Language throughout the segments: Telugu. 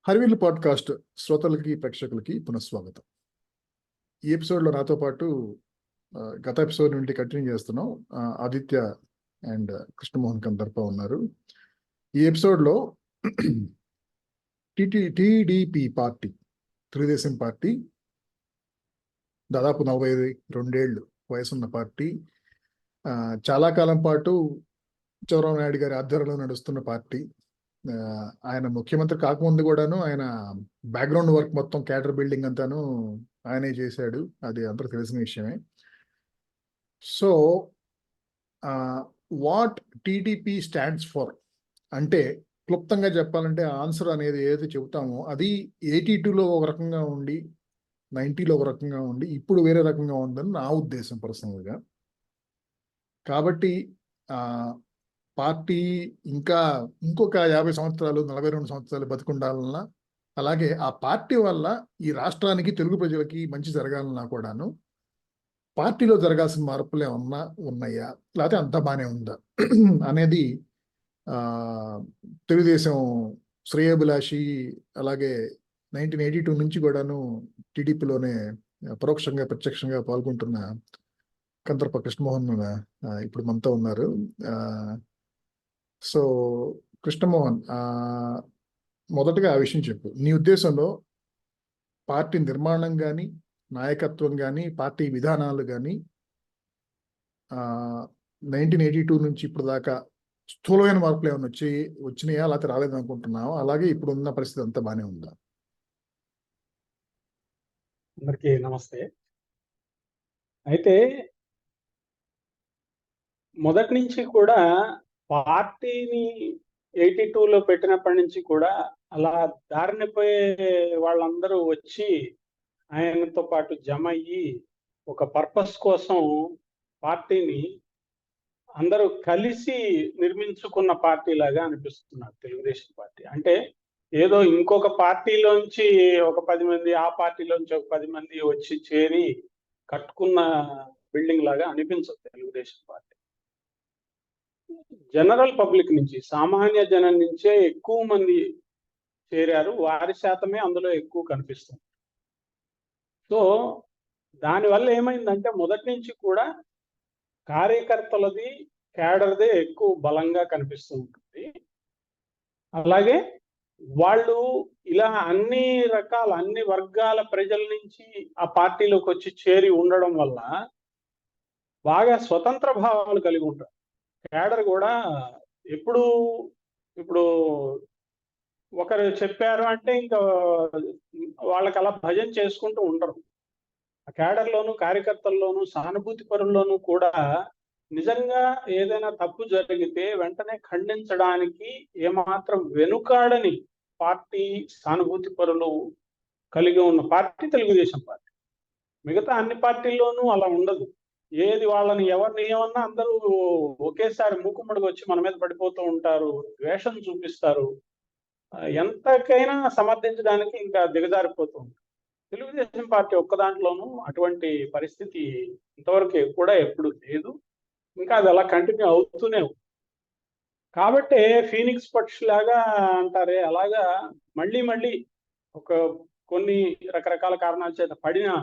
హరివిల్లు పాడ్కాస్ట్ శ్రోతలకి ప్రేక్షకులకి పునఃస్వాగతం. ఈ ఎపిసోడ్లో నాతో పాటు గత ఎపిసోడ్ నుండి కంటిన్యూ చేస్తున్నాం. ఆదిత్య అండ్ కృష్ణమోహన్ కందర్ప ఉన్నారు. ఈ ఎపిసోడ్లో టీడీపీ పార్టీ, తెలుగుదేశం పార్టీ దాదాపు 42 వయసున్న పార్టీ. చాలా కాలం పాటు చంద్రబాబు నాయుడు గారి ఆధ్వర్యంలో నడుస్తున్న పార్టీ. ఆయన ముఖ్యమంత్రి కాకముందు కూడాను ఆయన బ్యాక్గ్రౌండ్ వర్క్ మొత్తం క్యాడర్ బిల్డింగ్ అంతాను ఆయనే చేశాడు. అది అందరికి తెలిసిన విషయమే. So what TDP stands for అంటే క్లుప్తంగా చెప్పాలంటే ఆన్సర్ అనేది ఏదైతే చెబుతామో అది 82లో ఒక రకంగా ఉండి 90లో ఒక రకంగా ఉండి ఇప్పుడు వేరే రకంగా ఉందని నా ఉద్దేశం పర్సనల్గా. కాబట్టి పార్టీ ఇంకా ఇంకొక 50 సంవత్సరాలు 42 సంవత్సరాలు బతికుండాలన్నా, అలాగే ఆ పార్టీ వల్ల ఈ రాష్ట్రానికి, తెలుగు ప్రజలకి మంచి జరగాలన్నా కూడాను పార్టీలో జరగాల్సిన మార్పులు ఏమన్నా ఉన్నాయా, లేకపోతే అంతా బాగానే ఉందా అనేది తెలుగుదేశం శ్రేయోభిలాషి, అలాగే 1982 నుంచి కూడాను టీడీపీలోనే పరోక్షంగా ప్రత్యక్షంగా పాల్గొంటున్న కందర్ప కృష్ణమోహన్ ఇప్పుడు మనతో ఉన్నారు. సో కృష్ణమోహన్, మొదటగా ఆ విషయం చెప్పు. నీ ఉద్దేశంలో పార్టీ నిర్మాణం కానీ, నాయకత్వం కానీ, పార్టీ విధానాలు కానీ 1982 నుంచి ఇప్పుడు దాకా స్థూలమైన మార్పులు ఏమైనా వచ్చినాయా, లేకపోతే రాలేదనుకుంటున్నావా? అలాగే ఇప్పుడు ఉన్న పరిస్థితి అంతా బాగానే ఉందా? అందరికీ నమస్తే. అయితే మొదటి నుంచి కూడా పార్టీని 82లో పెట్టినప్పటి నుంచి కూడా అలా దారినిపోయే వాళ్ళందరూ వచ్చి ఆయనతో పాటు జమ అయ్యి ఒక పర్పస్ కోసం పార్టీని అందరూ కలిసి నిర్మించుకున్న పార్టీ లాగా అనిపిస్తున్నారు తెలుగుదేశం పార్టీ. అంటే ఏదో ఇంకొక పార్టీలోంచి ఒక 10 మంది, ఆ పార్టీలోంచి ఒక 10 మంది వచ్చి చేరి కట్టుకున్న బిల్డింగ్ లాగా అనిపించదు తెలుగుదేశం పార్టీ. జనరల్ పబ్లిక్ నుంచి, సామాన్య జనం నుంచే ఎక్కువ మంది చేరారు. వారి శాతమే అందులో ఎక్కువ కనిపిస్తుంది. సో దానివల్ల ఏమైందంటే మొదటి నుంచి కూడా కార్యకర్తలది, క్యాడర్దే ఎక్కువ బలంగా కనిపిస్తూ ఉంటుంది. అలాగే వాళ్ళు ఇలా అన్ని వర్గాల ప్రజల నుంచి ఆ పార్టీలోకి వచ్చి చేరి ఉండడం వల్ల బాగా స్వతంత్ర భావాలు కలిగి ఉంటారు. క్యాడర్ కూడా ఇప్పుడు ఒకరు చెప్పారు అంటే ఇంకా వాళ్ళకి అలా భజన చేసుకుంటూ ఉండరు. ఆ క్యాడర్లోను, కార్యకర్తల్లోనూ, సానుభూతి పరుల్లోనూ కూడా నిజంగా ఏదైనా తప్పు జరిగితే వెంటనే ఖండించడానికి ఏమాత్రం వెనుకాడని పార్టీ, సానుభూతి పరులు కలిగి ఉన్న పార్టీ తెలుగుదేశం పార్టీ. మిగతా అన్ని పార్టీల్లోనూ అలా ఉండదు. ఏది వాళ్ళని ఎవరిని ఏమన్నా అందరూ ఒకేసారి మూకుమ్మడిగా వచ్చి మన మీద పడిపోతూ ఉంటారు, ద్వేషం చూపిస్తారు, ఎంతకైనా సమర్థించడానికి ఇంకా దిగజారిపోతూ ఉంటారు. తెలుగుదేశం పార్టీ ఒక్క దాంట్లోనూ అటువంటి పరిస్థితి ఇంతవరకు కూడా ఎప్పుడు లేదు. ఇంకా అది అలా కంటిన్యూ అవుతూనే ఉంది. కాబట్టే ఫీనిక్స్ పక్షి లాగా అంటారే, అలాగా మళ్ళీ ఒక కొన్ని రకరకాల కారణాల చేత పడినా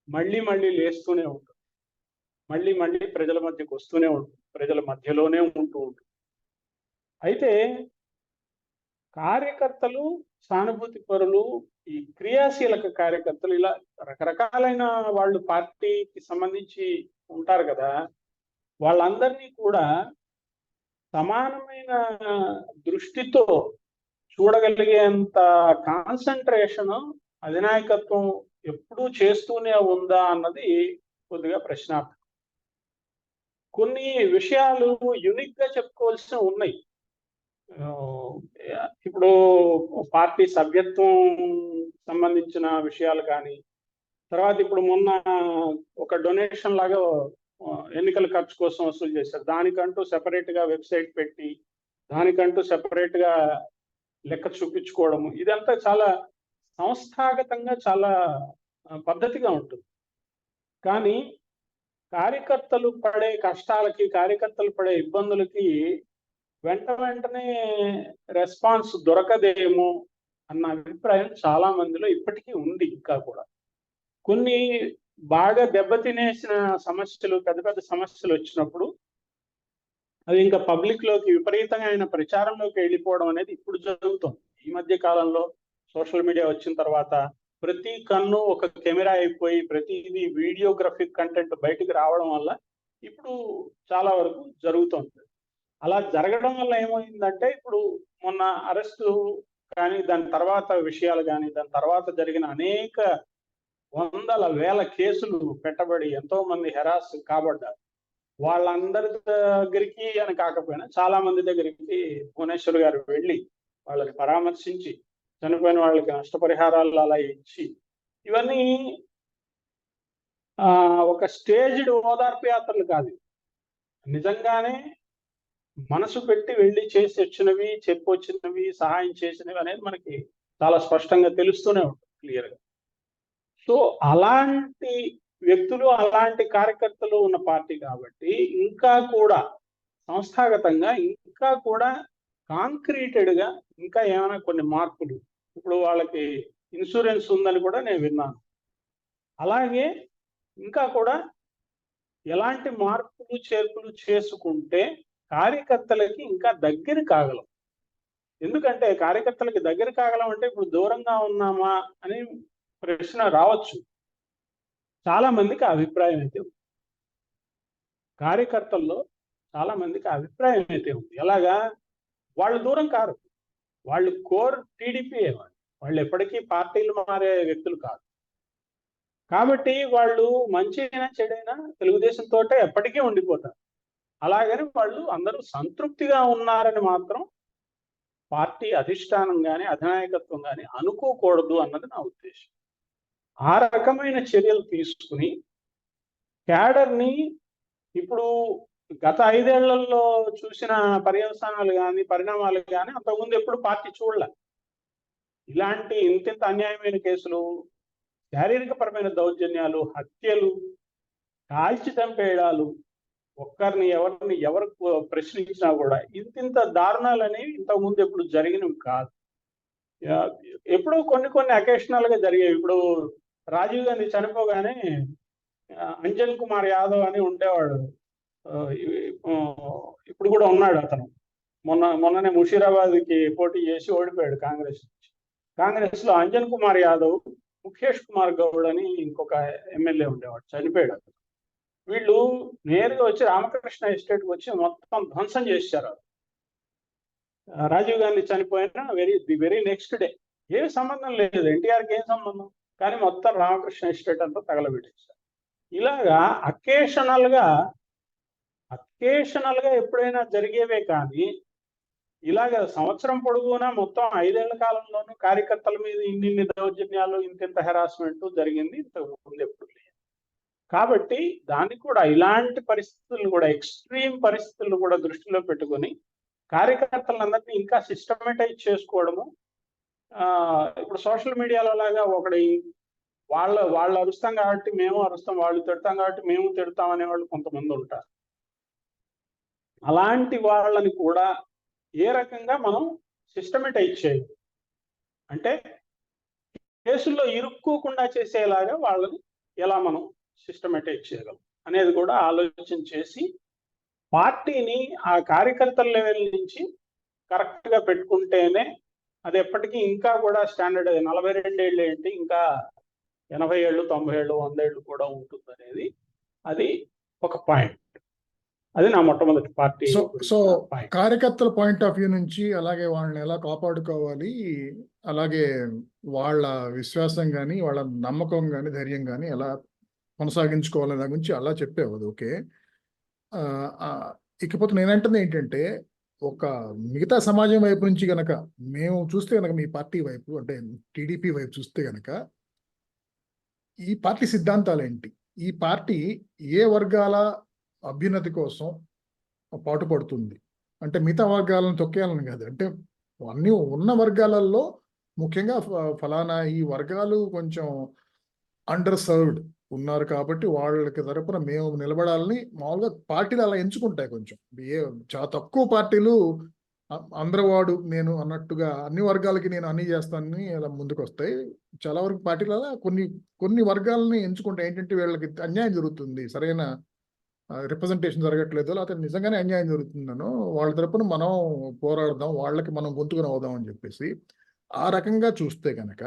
మళ్ళీ లేస్తూనే ఉంటుంది. మళ్ళీ ప్రజల మధ్యకు వస్తూనే ఉంటుంది, ప్రజల మధ్యలోనే ఉంటూ ఉంటుంది. అయితే కార్యకర్తలు, సానుభూతి పరులు, ఈ క్రియాశీలక కార్యకర్తలు, ఇలా రకరకాలైన వాళ్ళు పార్టీకి సంబంధించి ఉంటారు కదా. వాళ్ళందరినీ కూడా సమానమైన దృష్టితో చూడగలిగేంత కాన్సన్ట్రేషన్ అధినాయకత్వం ఎప్పుడూ చేస్తూనే ఉందా అన్నది కొద్దిగా ప్రశ్నార్థం. కొన్ని విషయాలు యూనిక్ గా చెప్పుకోవాల్సి ఉన్నాయి. ఇప్పుడు పార్టీ సభ్యత్వం సంబంధించిన విషయాలు కానీ, తర్వాత ఇప్పుడు మొన్న ఒక డొనేషన్ లాగా ఎన్నికల ఖర్చు కోసం వసూలు చేశారు. దానికంటూ సెపరేట్ గా వెబ్సైట్ పెట్టి, దానికంటూ సెపరేట్ గా లెక్క చూపించుకోవడము, ఇదంతా చాలా సంస్థాగతంగా చాలా పద్ధతిగా ఉంటుంది. కానీ కార్యకర్తలు పడే కష్టాలకి, కార్యకర్తలు పడే ఇబ్బందులకి వెంటనే రెస్పాన్స్ దొరకదేమో అన్న అభిప్రాయం చాలా మందిలో ఇప్పటికీ ఉంది. ఇంకా కూడా కొన్ని బాగా దెబ్బతినేసిన సమస్యలు, పెద్ద పెద్ద సమస్యలు వచ్చినప్పుడు అది ఇంకా పబ్లిక్ లోకి విపరీతమైన ప్రచారంలోకి వెళ్ళిపోవడం అనేది ఇప్పుడు జరుగుతుంది. ఈ మధ్య కాలంలో సోషల్ మీడియా వచ్చిన తర్వాత ప్రతి కన్ను ఒక కెమెరా అయిపోయి ప్రతిదీ వీడియోగ్రఫిక్ కంటెంట్ బయటికి రావడం వల్ల ఇప్పుడు చాలా వరకు జరుగుతుంది. అలా జరగడం వల్ల ఏమైందంటే ఇప్పుడు మొన్న అరెస్టు కానీ, దాని తర్వాత విషయాలు కానీ, దాని తర్వాత జరిగిన అనేక వందల వేల కేసులు పెట్టబడి ఎంతో మంది హెరాస్ కాబడ్డారు. వాళ్ళందరి దగ్గరికి అని కాకపోయినా చాలా మంది దగ్గరికి భువనేశ్వర్ గారు వెళ్ళి వాళ్ళని పరామర్శించి చనిపోయిన వాళ్ళకి నష్టపరిహారాలు అలా ఇచ్చి ఇవన్నీ ఒక స్టేజ్డ్ ఓదార్పు యాత్రలు కాదు. నిజంగానే మనసు పెట్టి వెళ్ళి చేసి వచ్చినవి, చెప్పొచ్చినవి, సహాయం చేసినవి అనేది మనకి చాలా స్పష్టంగా తెలుస్తూనే ఉంటుంది క్లియర్గా. సో అలాంటి వ్యక్తులు, అలాంటి కార్యకర్తలు ఉన్న పార్టీ కాబట్టి ఇంకా కూడా సంస్థాగతంగా ఇంకా కూడా కాంక్రీటెడ్ గా ఇంకా ఏమైనా కొన్ని మార్పులు, ఇప్పుడు వాళ్ళకి ఇన్సూరెన్స్ ఉందని కూడా నేను విన్నాను. అలాగే ఇంకా కూడా ఎలాంటి మార్పులు చేర్పులు చేసుకుంటే కార్యకర్తలకి ఇంకా దగ్గర కాగలం. ఎందుకంటే కార్యకర్తలకి దగ్గర కాగలం అంటే ఇప్పుడు దూరంగా ఉన్నామా అని ప్రశ్న రావచ్చు. చాలా మందికి అభిప్రాయం అయితే ఉంది. కార్యకర్తల్లో చాలా మందికి అభిప్రాయం అయితే ఉంది. ఎలాగా? వాళ్ళు దూరం కారు, వాళ్ళు కోర్ టీడీపీ, వాళ్ళు ఎప్పటికీ పార్టీలు మారే వ్యక్తులు కాదు. కాబట్టి వాళ్ళు మంచి అయినా చెడైనా తెలుగుదేశంతో ఎప్పటికీ ఉండిపోతారు. అలాగని వాళ్ళు అందరూ సంతృప్తిగా ఉన్నారని మాత్రం పార్టీ అధిష్టానం కానీ అధినాయకత్వం కానీ అనుకోకూడదు అన్నది నా ఉద్దేశం. ఆ రకమైన చర్యలు తీసుకుని క్యాడర్ని ఇప్పుడు గత 5 ఏళ్లలో చూసిన పర్యవసానాలు కానీ పరిణామాలు కానీ అంతకుముందు ఎప్పుడు పార్టీ చూడలే. ఇలాంటి ఇంతింత అన్యాయమైన కేసులు, శారీరకపరమైన దౌర్జన్యాలు, హత్యలు, కాల్చి చంపేయడాలు, ఒక్కరిని ఎవరు ప్రశ్నించినా కూడా ఇంతింత దారుణాలు అనేవి ఇంతకుముందు ఎప్పుడు జరిగినవి కాదు. ఎప్పుడో కొన్ని అకేషనల్ గా జరిగేవి. ఇప్పుడు రాజీవ్ గాంధీ చనిపోగానే అంజన్ కుమార్ యాదవ్ అని ఉండేవాడు, ఇప్పుడు కూడా ఉన్నాడు అతను. మొన్ననే ముషీరాబాద్కి పోటీ చేసి ఓడిపోయాడు కాంగ్రెస్ లో. అంజన్ కుమార్ యాదవ్, ముఖేష్ కుమార్ గౌడ్ అని ఇంకొక ఎమ్మెల్యే ఉండేవాడు, చనిపోయాడు అతను. వీళ్ళు నేరుగా వచ్చి రామకృష్ణ ఎస్టేట్కి వచ్చి మొత్తం ధ్వంసం చేశారు. రాజీవ్ గాంధీ చనిపోయిన వెరీ నెక్స్ట్ డే. ఏమి సంబంధం లేదు, ఎన్టీఆర్కి ఏం సంబంధం, కానీ మొత్తం రామకృష్ణ ఎస్టేట్ అంతా తగలబెట్టేశారు. ఇలాగా అకేషనల్ గా ఎప్పుడైనా జరిగేవే కానీ ఇలాగ సంవత్సరం పొడుగునా మొత్తం 5 ఏళ్ల కాలంలోనూ కార్యకర్తల మీద ఇన్ని దౌర్జన్యాలు, ఇంత హెరాస్మెంట్ జరిగింది ఇంతకుముందు ఎప్పుడు లేదు. కాబట్టి దాన్ని కూడా ఇలాంటి పరిస్థితులను కూడా, ఎక్స్ట్రీమ్ పరిస్థితులను కూడా దృష్టిలో పెట్టుకొని కార్యకర్తలందరినీ ఇంకా సిస్టమేటైజ్ చేసుకోవడము. ఇప్పుడు సోషల్ మీడియాలో లాగా ఒకటి వాళ్ళు అరుస్తాం కాబట్టి మేము అరుస్తాం, వాళ్ళు తిడతాం కాబట్టి మేము తిడతాం అనేవాళ్ళు కొంతమంది ఉంటారు. అలాంటి వాళ్ళని కూడా ఏ రకంగా మనం సిస్టమేటైజ్ చేయాలి అంటే కేసుల్లో ఇరుక్కోకుండా చేసేలాగా వాళ్ళని ఎలా మనం సిస్టమేటైజ్ చేయగలం అనేది కూడా ఆలోచన చేసి పార్టీని ఆ కార్యకర్తల లెవెల్ నుంచి కరెక్ట్ గా పెట్టుకుంటేనే అది ఎప్పటికీ ఇంకా కూడా స్టాండర్డ్ 42 ఏళ్ళు ఏంటి, ఇంకా 80 ఏళ్ళు, 90 ఏళ్ళు, 100 ఏళ్ళు కూడా ఉంటుంది అనేది అది ఒక పాయింట్. అది నా మొట్టమొదటి పార్టీ. సో కార్యకర్తల పాయింట్ ఆఫ్ వ్యూ నుంచి అలాగే వాళ్ళని ఎలా కాపాడుకోవాలి, అలాగే వాళ్ళ విశ్వాసం కానీ వాళ్ళ నమ్మకం కానీ ధైర్యం కానీ ఎలా కొనసాగించుకోవాలనే దాని గురించి అలా చెప్పావు, అది ఓకే. ఇకపోతే నేనంటుంది ఏంటంటే ఒక మిగతా సమాజం వైపు నుంచి గనక మేము చూస్తే గనక మీ పార్టీ వైపు అంటే టీడీపీ వైపు చూస్తే గనక ఈ పార్టీ సిద్ధాంతాలు ఏంటి, ఈ పార్టీ ఏ వర్గాల అభ్యున్నతి కోసం పాటుపడుతుంది అంటే మిగతా వర్గాలను తొక్కేయాలని కాదు, అంటే అన్ని ఉన్న వర్గాలలో ముఖ్యంగా ఫలానా ఈ వర్గాలు కొంచెం అండర్ సర్వ్డ్ ఉన్నారు కాబట్టి వాళ్ళకి తరపున మేము నిలబడాలని మామూలుగా పార్టీలు అలా ఎంచుకుంటాయి. కొంచెం చాలా తక్కువ పార్టీలు అందరవాడు నేను అన్నట్టుగా అన్ని వర్గాలకి నేను అన్ని చేస్తానని ఇలా ముందుకు వస్తాయి. చాలా వరకు పార్టీలలో కొన్ని వర్గాలని ఎంచుకుంటే ఏంటంటే వీళ్ళకి అన్యాయం జరుగుతుంది, సరైన రిప్రజెంటేషన్ జరగట్లేదు, లేకపోతే నిజంగానే అన్యాయం జరుగుతుందనో వాళ్ళ తరపున మనం పోరాడదాం, వాళ్ళకి మనం గొంతుకుని అవుదాం అని చెప్పేసి ఆ రకంగా చూస్తే కనుక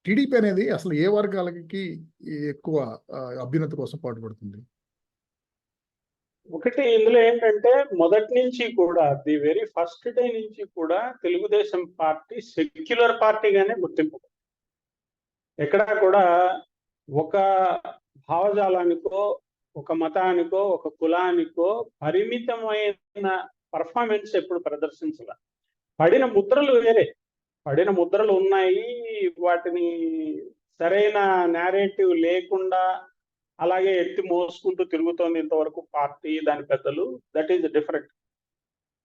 టీడీపీ అనేది అసలు ఏ వర్గాలకి ఎక్కువ అభ్యున్నతి కోసం పాటుపడుతుంది? ఒకటి ఇందులో ఏంటంటే మొదటి నుంచి కూడా ది వెరీ ఫస్ట్ డే నుంచి కూడా తెలుగుదేశం పార్టీ సెక్యులర్ పార్టీగానే గుర్తింపు. ఎక్కడా కూడా ఒక భావజాలానికో, ఒక మతానికో, ఒక కులానికో పరిమితమైన పర్ఫార్మెన్స్ ఎప్పుడు ప్రదర్శించాల. పడిన ముద్రలు వేరే, పడిన ముద్రలు ఉన్నాయి. వాటిని సరైన నేరేటివ్ లేకుండా అలాగే ఎత్తి మోసుకుంటూ తిరుగుతోంది ఇంతవరకు పార్టీ, దాని పెద్దలు. That is different.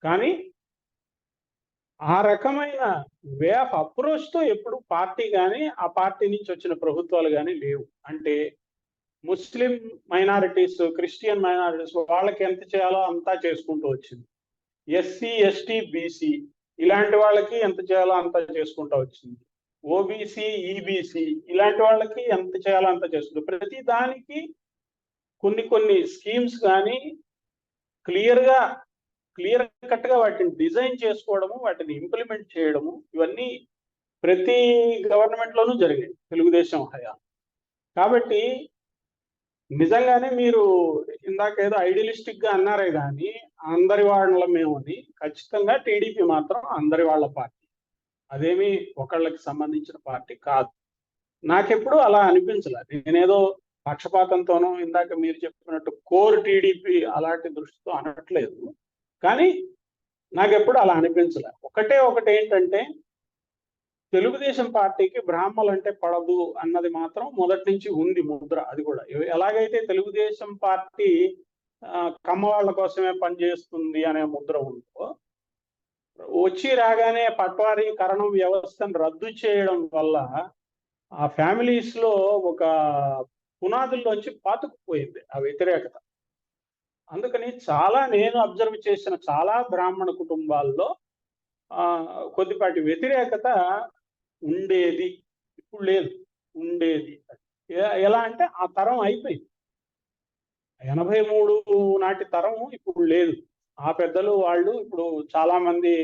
కానీ ఆ రకమైన వే ఆఫ్ అప్రోచ్ తో ఎప్పుడు పార్టీ కానీ ఆ పార్టీ నుంచి వచ్చిన ప్రభుత్వాలు కానీ లేవు. అంటే ముస్లిం మైనారిటీస్, క్రిస్టియన్ మైనారిటీస్ వాళ్ళకి ఎంత చేయాలో అంతా చేసుకుంటూ వచ్చింది. ఎస్సీ, ఎస్టీ, బీసీ ఇలాంటి వాళ్ళకి ఎంత చేయాలో అంతా చేసుకుంటూ వచ్చింది. ఓబీసీ, ఈబీసీ ఇలాంటి వాళ్ళకి ఎంత చేయాలో అంత చేస్తుంది. ప్రతి దానికి కొన్ని స్కీమ్స్ కానీ క్లియర్ కట్ గా వాటిని డిజైన్ చేసుకోవడము, వాటిని ఇంప్లిమెంట్ చేయడము, ఇవన్నీ ప్రతి గవర్నమెంట్ లోనూ జరిగాయి తెలుగుదేశం హయా. కాబట్టి నిజంగానే మీరు ఇందాక ఏదో ఐడియలిస్టిక్ గా అన్నారే కానీ అందరి వాళ్ళ మేమని, ఖచ్చితంగా టీడీపీ మాత్రం అందరి వాళ్ళ పార్టీ, అదేమి ఒకళ్ళకి సంబంధించిన పార్టీ కాదు. నాకెప్పుడు అలా అనిపించలేదు. నేనేదో పక్షపాతంతోనో ఇందాక మీరు చెప్పినట్టు కోర్ టీడీపీ అలాంటి దృష్టితో అనట్లేదు. కానీ నాకెప్పుడు అలా అనిపించలే. ఒకటి ఏంటంటే తెలుగుదేశం పార్టీకి బ్రాహ్మణులు అంటే పడదు అన్నది మాత్రం మొదటి నుంచి ఉంది ముద్ర. అది కూడా ఎలాగైతే తెలుగుదేశం పార్టీ కమ్మ వాళ్ళ కోసమే పనిచేస్తుంది అనే ముద్ర ఉందో, వచ్చి రాగానే పట్వారీకరణం వ్యవస్థను రద్దు చేయడం వల్ల ఆ ఫ్యామిలీస్ లో ఒక పునాదుల్లోంచి పాతుకుపోయింది ఆ వ్యతిరేకత. అందుకని నేను అబ్జర్వ్ చేసిన చాలా బ్రాహ్మణ కుటుంబాల్లో కొద్దిపాటి వ్యతిరేకత ఉండేది, ఇప్పుడు లేదు. ఉండేది ఎలా అంటే ఆ తరం అయిపోయింది. 83 నాటి తరం ఇప్పుడు లేదు. ఆ పెద్దలు వాళ్ళు ఇప్పుడు చాలా మంది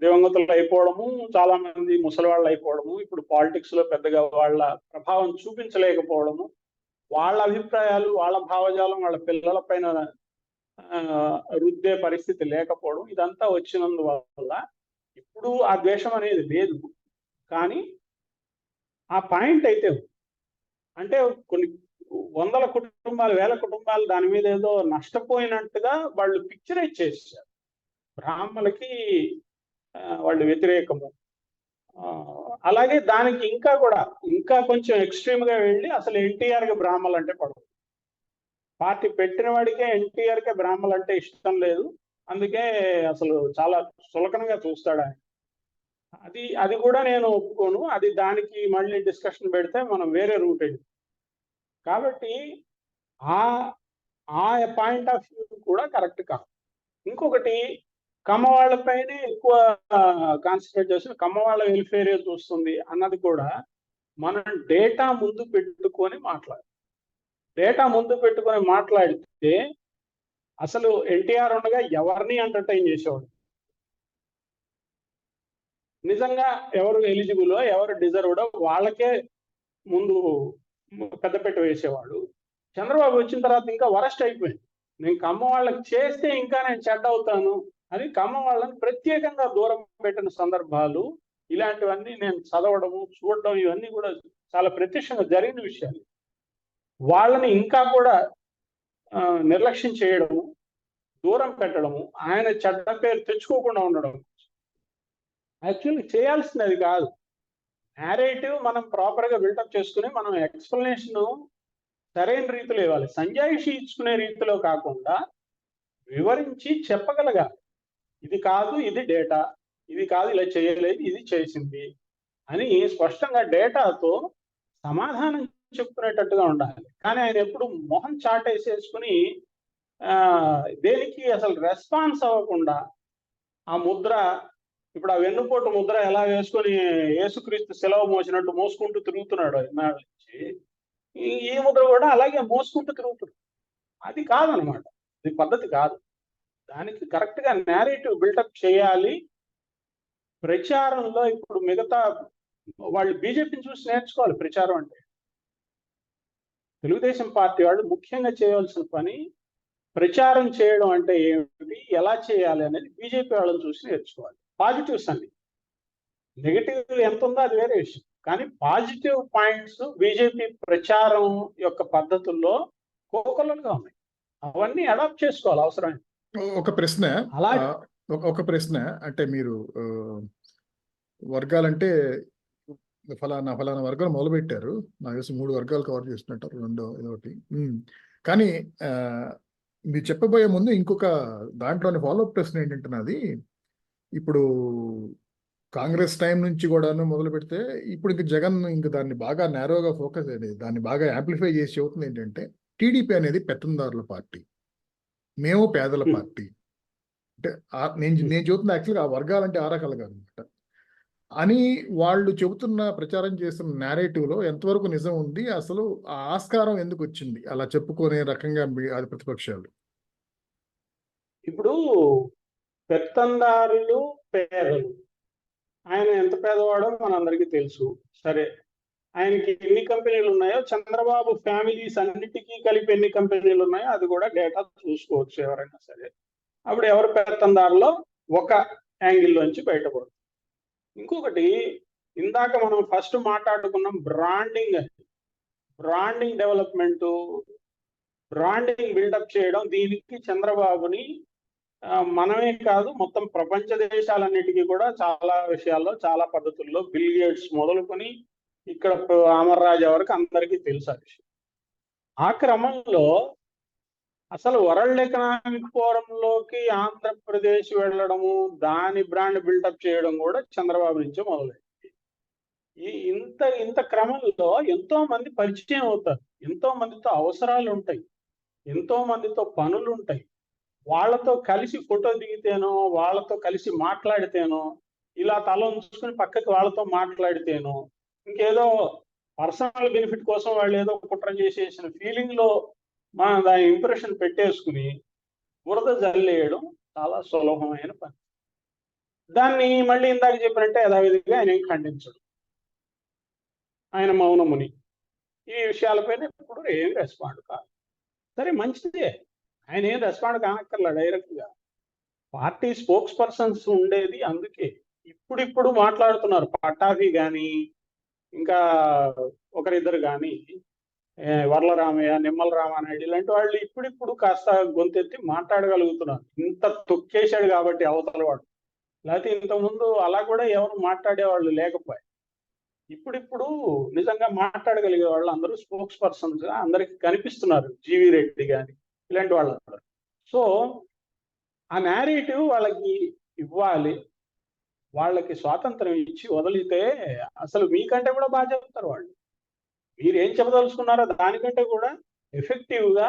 దివంగతులు అయిపోవడము, చాలా మంది ముసలి వాళ్ళు అయిపోవడము, ఇప్పుడు పాలిటిక్స్ లో పెద్దగా వాళ్ళ ప్రభావం చూపించలేకపోవడము, వాళ్ళ అభిప్రాయాలు, వాళ్ళ భావజాలం వాళ్ళ పిల్లల పైన రుద్దే పరిస్థితి లేకపోవడం, ఇదంతా వచ్చినందువల్ల ఇప్పుడు ఆ ద్వేషం అనేది లేదు. కానీ ఆ పాయింట్ అయితే అంటే కొన్ని వందల కుటుంబాలు, వేల కుటుంబాలు దాని మీద ఏదో నష్టపోయినట్టుగా వాళ్ళు పిక్చరైజ్ చేశారు. బ్రాహ్మణులకి వాళ్ళు వ్యతిరేకము. అలాగే దానికి ఇంకా కొంచెం ఎక్స్ట్రీమ్ గా వెళ్ళి అసలు ఎన్టీఆర్ కి బ్రాహ్మణులు అంటే పడదు. పార్టీ పెట్టిన వాడికే ఎన్టీఆర్ కే బ్రాహ్మణులు అంటే ఇష్టం లేదు. అందుకే అసలు చాలా సులకనగా చూస్తాడు ఆయన. అది కూడా నేను ఒప్పుకోను. అది దానికి మళ్ళీ డిస్కషన్ పెడితే మనం వేరే రూట్ వెళ్ళి. కాబట్టి ఆ పాయింట్ ఆఫ్ వ్యూ కూడా కరెక్ట్ కాదు. ఇంకొకటి, కమ్మ వాళ్ళపైనే ఎక్కువ కాన్సన్ట్రేట్ చేసి కమ్మ వాళ్ళ వెల్ఫేర్ చూస్తుంది అన్నది కూడా మనం డేటా ముందు పెట్టుకొని మాట్లాడితే అసలు ఎన్టీఆర్ ఉండగా ఎవరిని ఎంటర్టైన్ చేసేవాడు, నిజంగా ఎవరు ఎలిజిబులో ఎవరు డిజర్వ్డో వాళ్ళకే ముందు పెద్దపీట వేసేవాడు. చంద్రబాబు వచ్చిన తర్వాత ఇంకా వరస్ట్ అయిపోయింది. నేను కమ్మ వాళ్ళకి చేస్తే ఇంకా నేను చెడ్డ అవుతాను అని కమ్మ వాళ్ళని ప్రత్యేకంగా దూరం పెట్టిన సందర్భాలు, ఇలాంటివన్నీ నేను చదవడము, చూడడం, ఇవన్నీ కూడా చాలా ప్రత్యక్షంగా జరిగిన విషయాలు. వాళ్ళని ఇంకా కూడా నిర్లక్ష్యం చేయడము, దూరం పెట్టడము, ఆయన చెడ్డ పేరు తెచ్చుకోకుండా ఉండడం యాక్చువల్లీ చేయాల్సినది కాదు. నేరేటివ్ మనం ప్రాపర్ గా బిల్డప్ చేసుకుని మనం ఎక్స్ప్లెనేషన్ సరైన రీతిలో ఇవ్వాలి. సంజాయిషి ఇచ్చుకునే రీతిలో కాకుండా వివరించి చెప్పగలగాలి. ఇది కాదు, ఇది డేటా, ఇది కాదు, ఇలా చేయలేదు, ఇది చేసింది అని స్పష్టంగా డేటాతో సమాధానం చెప్పుకునేటట్టుగా ఉండాలి. కానీ ఆయన ఎప్పుడు మొహం చాటేసేసుకుని దేనికి అసలు రెస్పాన్స్ అవ్వకుండా ఆ ముద్ర ఇప్పుడు ఆ వెన్నుపోటు ముద్ర ఎలా వేసుకొని యేసుక్రీస్తు సెలవు మోసినట్టు మోసుకుంటూ తిరుగుతున్నాడు ఇన్నాళ్ళ నుంచి, ఈ ముద్ర కూడా అలాగే మోసుకుంటూ తిరుగుతుంది. అది కాదనమాట. ఇది పద్ధతి కాదు. దానికి కరెక్ట్ గా నేరేటివ్ బిల్డప్ చేయాలి. ప్రచారంలో ఇప్పుడు మిగతా వాళ్ళు బీజేపీని చూసి నేర్చుకోవాలి ప్రచారం అంటే. తెలుగుదేశం పార్టీ వాళ్ళు ముఖ్యంగా చేయవలసిన పని ప్రచారం చేయడం అంటే ఏమిటి, ఎలా చేయాలి అనేది బీజేపీ వాళ్ళని చూసి నేర్చుకోవాలి. పాజిటివ్స్ అన్ని, నెగిటివ్ ఎంత ఉందో అది వేరే విషయం, కానీ పాజిటివ్ పాయింట్స్ బీజేపీ ప్రచారం యొక్క పద్ధతుల్లో కోకొల్లలుగా ఉన్నాయి. అవన్నీ అడాప్ట్ చేసుకోవాలి అవసరమైన. ఒక ప్రశ్న అలా ఒక ప్రశ్న అంటే మీరు వర్గాలంటే ఫలానా వర్గాలు మొదలుపెట్టారు. నాకు తెలిసి 3 వర్గాలు కవర్ చేస్తున్నట్టు, రెండో ఇదొకటి. కానీ మీరు చెప్పబోయే ముందు ఇంకొక దాంట్లోని ఫాలోఅప్ ప్రశ్న ఏంటంటే నాది, ఇప్పుడు కాంగ్రెస్ టైం నుంచి కూడాను మొదలు పెడితే ఇప్పుడు ఇంక జగన్ ఇంక దాన్ని బాగా నేరోగా ఫోకస్ అయ్యేది, దాన్ని బాగా యాంప్లిఫై చేసి చెబుతుంది ఏంటంటే టీడీపీ అనేది పెత్తందారుల పార్టీ, మేము పేదల పార్టీ. అంటే నేను చెబుతున్న యాక్చువల్గా ఆ వర్గాలంటే ఆ రకాలుగా అనమాట అని వాళ్ళు చెబుతున్న, ప్రచారం చేస్తున్న నేరేటివ్ లో ఎంతవరకు నిజం ఉంది, అసలు ఆ ఆస్కారం ఎందుకు వచ్చింది అలా చెప్పుకునే రకంగా అది ప్రతిపక్షాలు? ఇప్పుడు పెత్తందారులు పేదలు, ఆయన ఎంత పేదవాడో మనందరికీ తెలుసు. సరే, ఆయనకి ఎన్ని కంపెనీలు ఉన్నాయో, చంద్రబాబు ఫ్యామిలీస్ అన్నిటికీ కలిపి ఎన్ని కంపెనీలు ఉన్నాయో అది కూడా డేటా చూసుకోవచ్చు ఎవరైనా సరే. అప్పుడు ఎవరు పెత్తందారులో ఒక యాంగిల్లోంచి బయటపడుతుంది. ఇంకొకటి, ఇందాక మనం ఫస్ట్ మాట్లాడుకున్నాం బ్రాండింగ్ డెవలప్మెంట్, బ్రాండింగ్ బిల్డప్ చేయడం. దీనికి చంద్రబాబుని మనమే కాదు, మొత్తం ప్రపంచ దేశాలన్నిటికీ కూడా చాలా విషయాల్లో, చాలా పద్ధతుల్లో, బిల్ గేట్స్ మొదలుకొని ఇక్కడ అమర్ రాజా వరకు అందరికీ తెలుసు ఆ విషయం. ఆ క్రమంలో అసలు వరల్డ్ ఎకనామిక్ ఫోరంలోకి ఆంధ్రప్రదేశ్ వెళ్ళడము, దాని బ్రాండ్ బిల్డప్ చేయడం కూడా చంద్రబాబు నుంచే మొదలైంది. ఇంత క్రమంలో ఎంతో మంది పరిచయం అవుతారు, ఎంతో మందితో అవసరాలు ఉంటాయి, ఎంతో మందితో పనులు ఉంటాయి. వాళ్ళతో కలిసి ఫోటో దిగితేనో, వాళ్ళతో కలిసి మాట్లాడితేనో, ఇలా తల ఉంచుకొని పక్కకి వాళ్ళతో మాట్లాడితేనో, ఇంకేదో పర్సనల్ బెనిఫిట్ కోసం వాళ్ళు ఏదో కుట్ర చేసేసిన ఫీలింగ్ లో మనం దాని ఇంప్రెషన్ పెట్టేసుకుని బురద జల్లేయడం చాలా సులభమైన పని. దాన్ని మళ్ళీ ఇందాక చెప్పినట్టే యథావిధిగా ఆయన ఖండించడు, ఆయన మౌనముని. ఈ విషయాలపైన ఇప్పుడు ఏం రెస్పాండ్ కాదు. సరే, మంచిదే, ఆయన ఏం రెస్పాండ్ కానక్కర్లా డైరెక్ట్ గా. పార్టీ స్పోక్స్ పర్సన్స్ ఉండేది అందుకే. ఇప్పుడు మాట్లాడుతున్నారు పట్టాభి కానీ, ఇంకా ఒకరిద్దరు కానీ, వర్లరామయ్య, నిమ్మల రామానాయుడు ఇలాంటి వాళ్ళు ఇప్పుడు కాస్త గొంతెత్తి మాట్లాడగలుగుతున్నారు. ఇంత తొక్కేశాడు కాబట్టి అవతల వాడు, లేకపోతే ఇంతకుముందు అలా కూడా ఎవరు మాట్లాడేవాళ్ళు లేకపోయి. ఇప్పుడు నిజంగా మాట్లాడగలిగే వాళ్ళు అందరూ స్పోక్స్ పర్సన్స్ గా అందరికి కనిపిస్తున్నారు, జీవి రెడ్డి గాని ఇలాంటి వాళ్ళందరూ. సో ఆ నేరేటివ్ వాళ్ళకి ఇవ్వాలి, వాళ్ళకి స్వాతంత్రం ఇచ్చి వదిలితే అసలు మీకంటే కూడా బాగా చెప్తారు వాళ్ళు. మీరు ఏం చెప్పదలుచుకున్నారో దానికంటే కూడా ఎఫెక్టివ్ గా,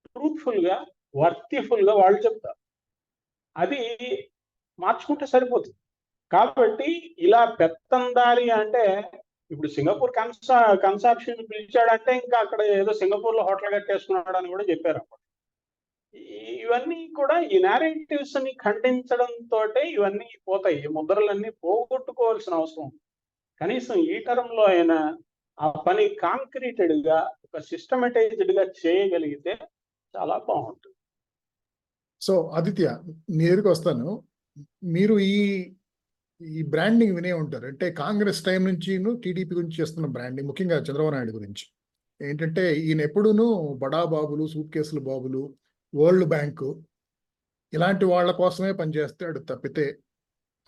ట్రూత్ఫుల్ గా, వర్తిఫుల్ గా వాళ్ళు చెప్తారు. అది మార్చుకుంటే సరిపోతుంది. కాబట్టి ఇలా పెత్తందారి అంటే, ఇప్పుడు సింగపూర్ కన్సార్షియం పిలిచాడంటే ఇంకా అక్కడ ఏదో సింగపూర్ లో హోటల్ కట్టేసుకున్నాడు అని కూడా చెప్పారు అప్పుడు. ఇవన్నీ కూడా ఈ నేరేటివ్స్ ని ఖండించడంతో ఇవన్నీ పోతాయి, ముద్రలన్నీ పోగొట్టుకోవాల్సిన అవసరం. కనీసం ఈ టర్మ్ లో అయినా ఆ పని కాంక్రీటెడ్ గా, ఒక సిస్టమటైజ్డ్ గా చేయగలిగితే చాలా బాగుంటుంది. సో ఆదిత్య, మీ దగ్గరికి వస్తాను. మీరు ఈ బ్రాండింగ్ వినే ఉంటారు, అంటే కాంగ్రెస్ టైం నుంచి టీడీపీ గురించి చేస్తున్న బ్రాండింగ్, ముఖ్యంగా చంద్రబాబు నాయుడు గురించి ఏంటంటే, ఈయన ఎప్పుడూను బడా బాబులు, సూట్ కేసుల బాబులు, వరల్డ్ బ్యాంకు ఇలాంటి వాళ్ళ కోసమే పనిచేస్తాడు తప్పితే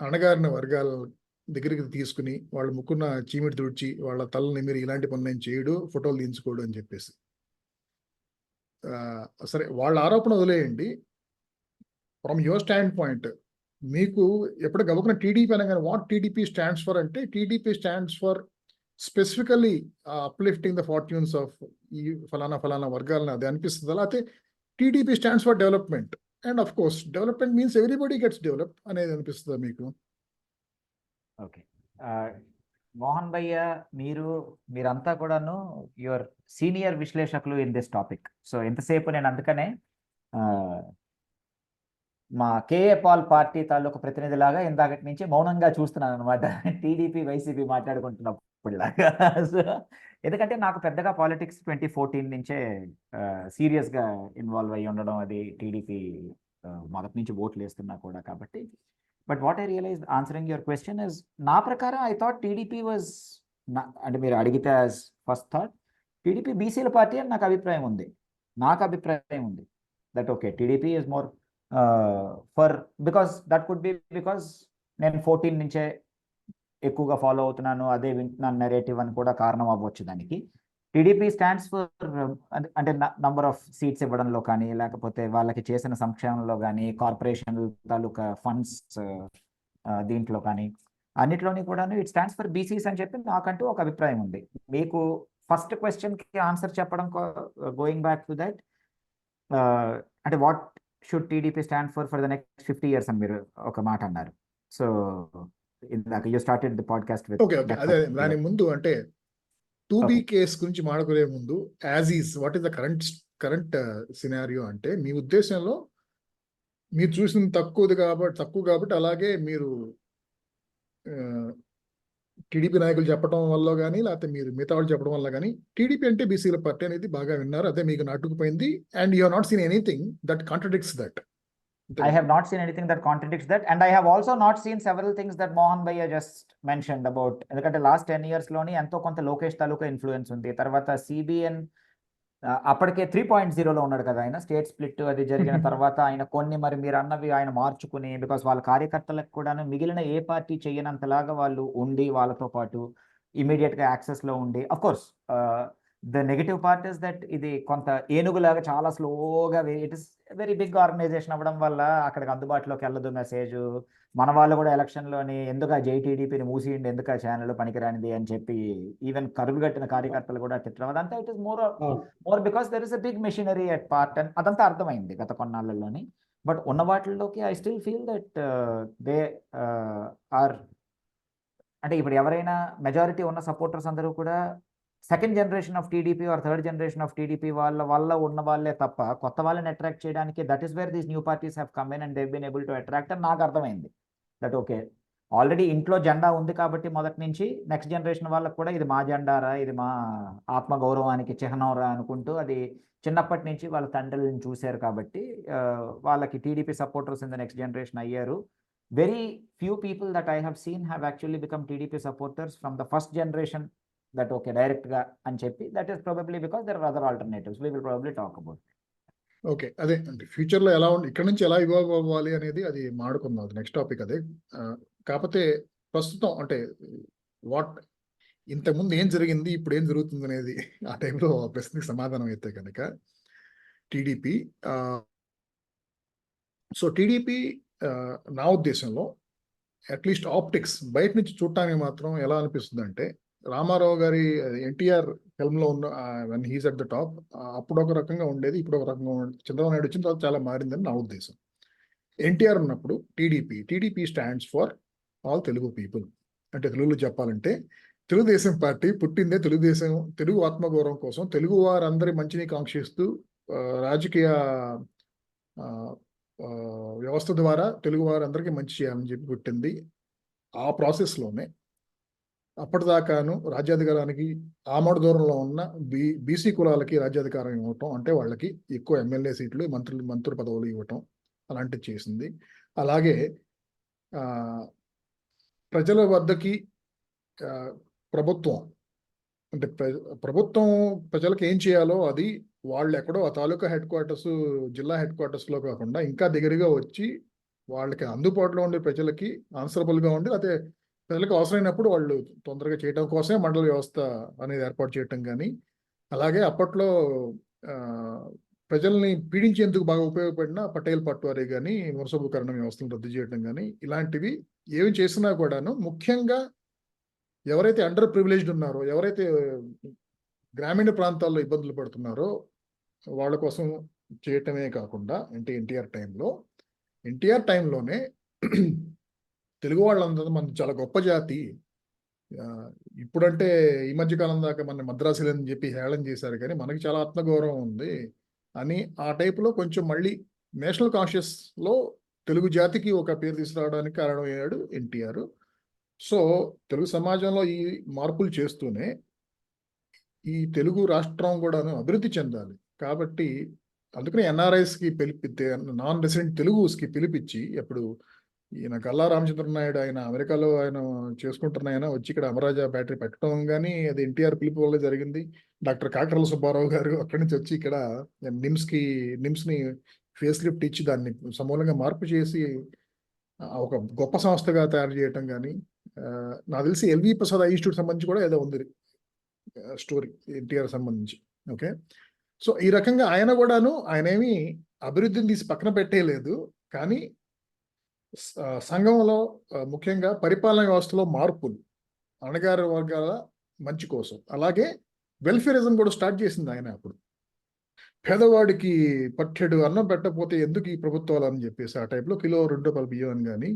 అణగారిన వర్గాల దగ్గరికి తీసుకుని వాళ్ళ ముక్కున్న చీమిడి తుడిచి వాళ్ళ తల నిమిరి ఇలాంటి పనులు చేయడు, ఫోటోలు తీయించుకోడు అని చెప్పేసి. సరే, వాళ్ళ ఆరోపణ వదిలేయండి. ఫ్రమ్ యువర్ స్టాండ్ పాయింట్, మీకు ఎప్పుడు గబుకున్న టీడీపీ అనగానే వాట్ టీడీపీ స్టాండ్స్ ఫర్ అంటే, TDP stands for specifically uplifting the fortunes of ఈ ఫలానా వర్గాలను అది అనిపిస్తుందా, లేకపోతే TDP stands for development? And of course development means everybody gets develop అనేది అనిపిస్తుందా మీకు? ఓకే. మోహన్ భయ్య, మీరంతా కూడాను యువర్ సీనియర్ విశ్లేషకులు ఇన్ దిస్ టాపిక్. సో ఎంతసేపు నేను అందుకనే మా కేఏ పాల్ పార్టీ తాలూకు ప్రతినిధిలాగా ఇందాకటి నుంచి మౌనంగా చూస్తున్నాను అనమాట. TDP YCP మాట్లాడుకుంటున్నప్పుడులాగా. సో ఎందుకంటే నాకు పెద్దగా పాలిటిక్స్ 2014 నుంచే సీరియస్గా ఇన్వాల్వ్ అయ్యి ఉండడం, అది టీడీపీ మొదటి నుంచి ఓట్లు వేస్తున్నా కూడా కాబట్టి. But what I realise answering your question is, నా ప్రకారం ఐ థాట్ టీడీపీ వాజ్, అంటే మీరు అడిగితే యాజ్ ఫస్ట్ థాట్ టీడీపీ బీసీల పార్టీ అని నాకు అభిప్రాయం ఉంది. That okay, TDP is more for because that could be because నేను 14 నుంచే ఎక్కువగా ఫాలో అవుతున్నాను, అదే వింటున్నాను నెరేటివ్ అని కూడా కారణం అవ్వచ్చు దానికి. టీడీపీ స్టాండ్స్ ఫర్ అంటే నంబర్ ఆఫ్ సీట్స్ ఇవ్వడంలో కానీ, లేకపోతే వాళ్ళకి చేసిన సంక్షేమంలో కానీ, కార్పొరేషన్ తాలూకా ఫండ్స్ దీంట్లో కానీ, అన్నిట్లోని కూడాను ఇట్ స్టాండ్స్ ఫర్ బీసీస్ అని చెప్పి నాకంటూ ఒక అభిప్రాయం ఉంది. మీకు ఫస్ట్ క్వశ్చన్కి ఆన్సర్ చెప్పడం, గోయింగ్ బ్యాక్ టు దట్, అంటే what should TDP stand for the next 50 years అని మీరు ఒక మాట అన్నారు. సో ఇందాక you started the podcast with okay okay, అదే దాని ముందు అంటే 2B కేస్ గురించి మాట్లాడుకునే ముందు as is what is the current scenario అంటే మీ ఉద్దేశంలో మీరు చూసిన తక్కువ కాబట్టి అలాగే మీరు టీడీపీ నాయకులు చెప్పడం వల్ల కానీ, లేకపోతే మీరు మిగతా వాళ్ళు చెప్పడం వల్ల కానీ టీడీపీ అంటే బీసీల పార్టీ అనేది బాగా విన్నారు, అదే మీకు నాటుకుపోయింది. And you have not seen anything that contradicts that. I have not seen anything that contradicts that, and I have also not seen several things that Mohan Bhaiya just mentioned about. ఎందుకంటే లాస్ట్ 10 years లోని ఎంతో కొంత లోకేష్ తాలూకా ఇన్ఫ్లుయెన్స్ ఉంది. తర్వాత సిబిఎన్ అప్పటికే 3.0లో ఉన్నాడు కదా ఆయన, స్టేట్ స్ప్లిట్ అది జరిగిన తర్వాత ఆయన కొన్ని మరి మీరు అన్నవి ఆయన మార్చుకుని, బికాస్ వాళ్ళ కార్యకర్తలకు కూడాను మిగిలిన ఏ పార్టీ చేయనంతలాగా వాళ్ళు ఉండి, వాళ్ళతో పాటు ఇమీడియట్గా యాక్సెస్లో ఉండి, of course the negative part is that ఇది కొంత ఏనుగులాగా చాలా స్లోగా, it is very big organisation అవ్వడం వల్ల అక్కడికి అందుబాటులోకి వెళ్ళదు మెసేజ్. మన వాళ్ళు కూడా ఎలక్షన్లోని ఎందుకు జైటీడీపీని మూసియండి, ఎందుకు ఛానల్ పనికిరానిది అని చెప్పి ఈవెన్ కరువు కట్టిన కార్యకర్తలు కూడా తిట్టడం, అదంతా it is more because there is a big machinery at part అని అదంతా అర్థమైంది గత కొన్నాళ్ళలోని. బట్ ఉన్న వాటిల్లోకి I still feel that they are, అంటే ఇప్పుడు ఎవరైనా మెజారిటీ ఉన్న సపోర్టర్స్ అందరూ కూడా second generation of TDP or third generation of TDP వల్ల ఉన్న వాళ్ళే తప్ప కొత్త వాళ్ళని అట్రాక్ట్ చేయడానికి, that is where these new parties have come in and they been able to attract అని నాకు అర్థమైంది. దట్ ఓకే, ఆల్రెడీ ఇంట్లో జెండా ఉంది కాబట్టి మొదటి నుంచి నెక్స్ట్ జనరేషన్ వాళ్ళకు కూడా ఇది మా జెండారా, ఇది మా ఆత్మగౌరవానికి చిహ్నంరా అనుకుంటూ అది చిన్నప్పటి నుంచి వాళ్ళ తండ్రులను చూశారు కాబట్టి వాళ్ళకి TDP supporters in the next generation అయ్యారు. Very few people that I have seen have actually become TDP supporters from the first generation. That okay డైరెక్ట్గా అని చెప్పి, that is probably because there are other alternatives, we will probably talk about. Okay, అదే అంటే ఫ్యూచర్లో ఎలా ఇక్కడ నుంచి ఎలా ఇవాల్వ్ అవ్వాలి అనేది అది మాడుకుందాం, అది నెక్స్ట్ టాపిక్ అదే. కాకపోతే ప్రస్తుతం అంటే వాట్ ఇంతకుముందు ఏం జరిగింది, ఇప్పుడు ఏం జరుగుతుంది అనేది ఆ టైంలో ప్రశ్నకి సమాధానం అయితే కనుక టీడీపీ. సో టీడీపీ నా ఉద్దేశంలో అట్లీస్ట్ ఆప్టిక్స్ బయట నుంచి చూడటానికి మాత్రం ఎలా అనిపిస్తుంది అంటే, రామారావు గారి ఎన్టీఆర్ ఫిల్మ్లో ఉన్న one he's at the top, అప్పుడు ఒక రకంగా ఉండేది, ఇప్పుడు ఒక రకంగా ఉండేది. చంద్రబాబు నాయుడు వచ్చిన తర్వాత చాలా మారిందని నా ఉద్దేశం. ఎన్టీఆర్ ఉన్నప్పుడు TDP stands for all Telugu people. అంటే తెలుగులో చెప్పాలంటే తెలుగుదేశం పార్టీ పుట్టిందే తెలుగు ఆత్మగౌరవం కోసం, తెలుగు వారందరి మంచిని కాంక్షిస్తూ రాజకీయ వ్యవస్థ ద్వారా తెలుగు వారందరికీ మంచి చేయాలని చెప్పి పుట్టింది. ఆ ప్రాసెస్లోనే అప్పటిదాకాను రాజ్యాధికారానికి ఆమోద దూరంలో ఉన్న బీసీ కులాలకి రాజ్యాధికారం ఇవ్వటం, అంటే వాళ్ళకి ఎక్కువ ఎమ్మెల్యే సీట్లు, మంత్రి పదవులు ఇవ్వటం అలాంటివి చేసింది. అలాగే ప్రజల వద్దకి ప్రభుత్వం అంటే ప్రభుత్వం ప్రజలకు ఏం చేయాలో అది వాళ్ళు ఎక్కడో ఆ తాలూకా హెడ్ క్వార్టర్స్, జిల్లా హెడ్ క్వార్టర్స్లో కాకుండా ఇంకా దగ్గరగా వచ్చి వాళ్ళకి అందుబాటులో ఉండే ప్రజలకి ఆన్సరబుల్గా ఉండి, అయితే ప్రజలకు అవసరమైనప్పుడు వాళ్ళు తొందరగా చేయడం కోసమే మండల వ్యవస్థ అనేది ఏర్పాటు చేయటం కానీ, అలాగే అప్పట్లో ప్రజల్ని పీడించేందుకు బాగా ఉపయోగపడిన పటేల్ పట్వారీ కానీ, మున్సబుకరణ వ్యవస్థను రద్దు చేయడం కానీ, ఇలాంటివి ఏమి చేసినా కూడాను ముఖ్యంగా ఎవరైతే అండర్ ప్రివిలేజ్డ్ ఉన్నారో, ఎవరైతే గ్రామీణ ప్రాంతాల్లో ఇబ్బందులు పడుతున్నారో వాళ్ళ కోసం చేయటమే కాకుండా అంటే ఎన్టీఆర్ టైంలోనే తెలుగు వాళ్ళందరూ మన చాలా గొప్ప జాతి. ఇప్పుడంటే ఈ మధ్య కాలం దాకా మన మద్రాసులు అని చెప్పి హేళన చేశారు, కానీ మనకి చాలా ఆత్మగౌరవం ఉంది అని ఆ టైపులో కొంచెం మళ్ళీ నేషనల్ కాన్షియస్లో తెలుగు జాతికి ఒక పేరు తీసుకురావడానికి కారణమయ్యాడు ఎన్టీఆర్. సో తెలుగు సమాజంలో ఈ మార్పులు చేస్తూనే ఈ తెలుగు రాష్ట్రం కూడాను అభివృద్ధి చెందాలి కాబట్టి అందుకని ఎన్ఆర్ఐస్కి పిలిపితే నాన్ రెసిడెంట్ తెలుగుకి పిలిపించి ఎప్పుడు ఈయన గల్లా రామచంద్ర నాయుడు ఆయన అమెరికాలో ఆయన చేసుకుంటున్న ఆయన వచ్చి ఇక్కడ అమరాజా బ్యాటరీ పెట్టడం కానీ అది ఎన్టీఆర్ పిలుపు వల్ల జరిగింది. డాక్టర్ కాకరల సుబ్బారావు గారు అక్కడి నుంచి వచ్చి ఇక్కడ నిమ్స్ని ఫేస్ లిఫ్ట్ ఇచ్చి దాన్ని సమూలంగా మార్పు చేసి ఒక గొప్ప సంస్థగా తయారు చేయటం కానీ నాకు తెలిసి ఎల్వి ప్రసాద్ ఇన్స్టిట్యూట్ సంబంధించి కూడా ఏదో ఉంది స్టోరీ ఎన్టీఆర్ సంబంధించి. ఓకే, సో ఈ రకంగా ఆయన ఏమి అభివృద్ధిని తీసి పక్కన పెట్టేయలేదు, కానీ సంఘంలో ముఖ్యంగా పరిపాలన వ్యవస్థలో మార్పులు అణగారి వర్గాల మంచి కోసం, అలాగే వెల్ఫేరిజం కూడా స్టార్ట్ చేసింది ఆయన. అప్పుడు పేదవాడికి పట్టెడు అన్నం పెట్టకపోతే ఎందుకు ఈ ప్రభుత్వాలు అని చెప్పేసి ఆ టైప్లో కిలో 2 రూపాయల బియ్యం అని కానీ,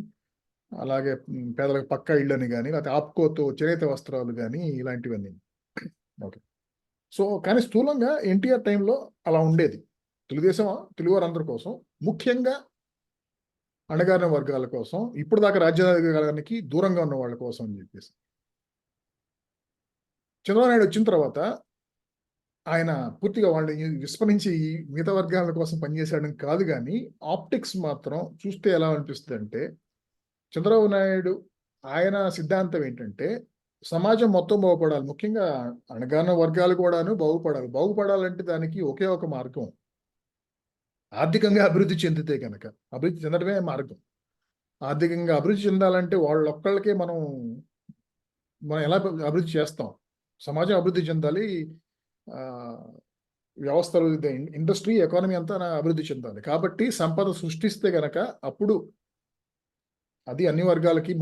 అలాగే పేదలకు పక్కా ఇళ్ళు అని కానీ, లేకపోతే ఆప్కోతో చేనేత వస్త్రాలు కానీ ఇలాంటివన్నీ. ఓకే, సో కానీ స్థూలంగా ఎన్టీఆర్ టైంలో అలా ఉండేది. తెలుగుదేశం తెలుగు వారందరి కోసం, ముఖ్యంగా అణగారిన వర్గాల కోసం, ఇప్పుడు దాకా రాజ్యాధికారానికి దూరంగా ఉన్న వాళ్ళ కోసం అని చెప్పేసి. చంద్రబాబు నాయుడు వచ్చిన తర్వాత ఆయన పూర్తిగా వాళ్ళని విస్మరించి మిగతా వర్గాల కోసం పనిచేశాడని కాదు, కానీ ఆప్టిక్స్ మాత్రం చూస్తే ఎలా అనిపిస్తుంది అంటే చంద్రబాబు నాయుడు ఆయన సిద్ధాంతం ఏంటంటే సమాజం మొత్తం బాగుపడాలి, ముఖ్యంగా అణగారిన వర్గాలు కూడాను బాగుపడాలంటే దానికి ఒకే ఒక మార్గం, ఆర్థికంగా అభివృద్ధి చెందితే కనుక. అభివృద్ధి చెందడమే మార్గం. ఆర్థికంగా అభివృద్ధి చెందాలంటే వాళ్ళొక్కళ్ళకే మనం ఎలా అభివృద్ధి చేస్తాం? సమాజం అభివృద్ధి చెందాలి, వ్యవస్థలు, ఇండస్ట్రీ, ఎకానమీ అంతా అభివృద్ధి చెందాలి. కాబట్టి సంపద సృష్టిస్తే కనుక అప్పుడు అది అన్ని వర్గాలకి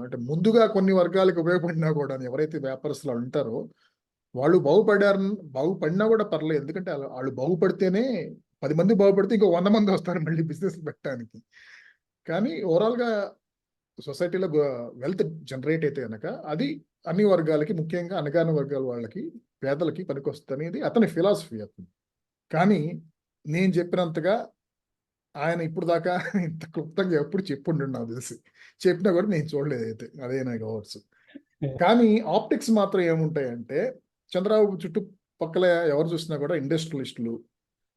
అంటే ముందుగా కొన్ని వర్గాలకి ఉపయోగపడినా కూడా ఎవరైతే వ్యాపారస్తులు ఉంటారో వాళ్ళు బాగుపడినా కూడా పర్లేదు, ఎందుకంటే వాళ్ళు బాగుపడితేనే 10 మంది బాగుపడితే ఇంకో 100 మంది వస్తారు మళ్ళీ బిజినెస్ పెట్టడానికి. కానీ ఓవరాల్గా సొసైటీలో వెల్త్ జనరేట్ అయితే కనుక అది అన్ని వర్గాలకి, ముఖ్యంగా అణగారిన వర్గాల వాళ్ళకి, పేదలకి పనికొస్తుంది అనేది అతని ఫిలాసఫీ. అతను కానీ నేను చెప్పినంతగా ఆయన ఇప్పుడు దాకా ఇంత క్లుప్తంగా ఎప్పుడు చెప్పుండు నాకు తెలిసి, చెప్పినా కూడా నేను చూడలేదు అయితే, అదే నాకు కావచ్చు. కానీ ఆప్టిక్స్ మాత్రం ఏముంటాయంటే చంద్రబాబు చుట్టుపక్కల ఎవరు చూసినా కూడా ఇండస్ట్రియలిస్టులు,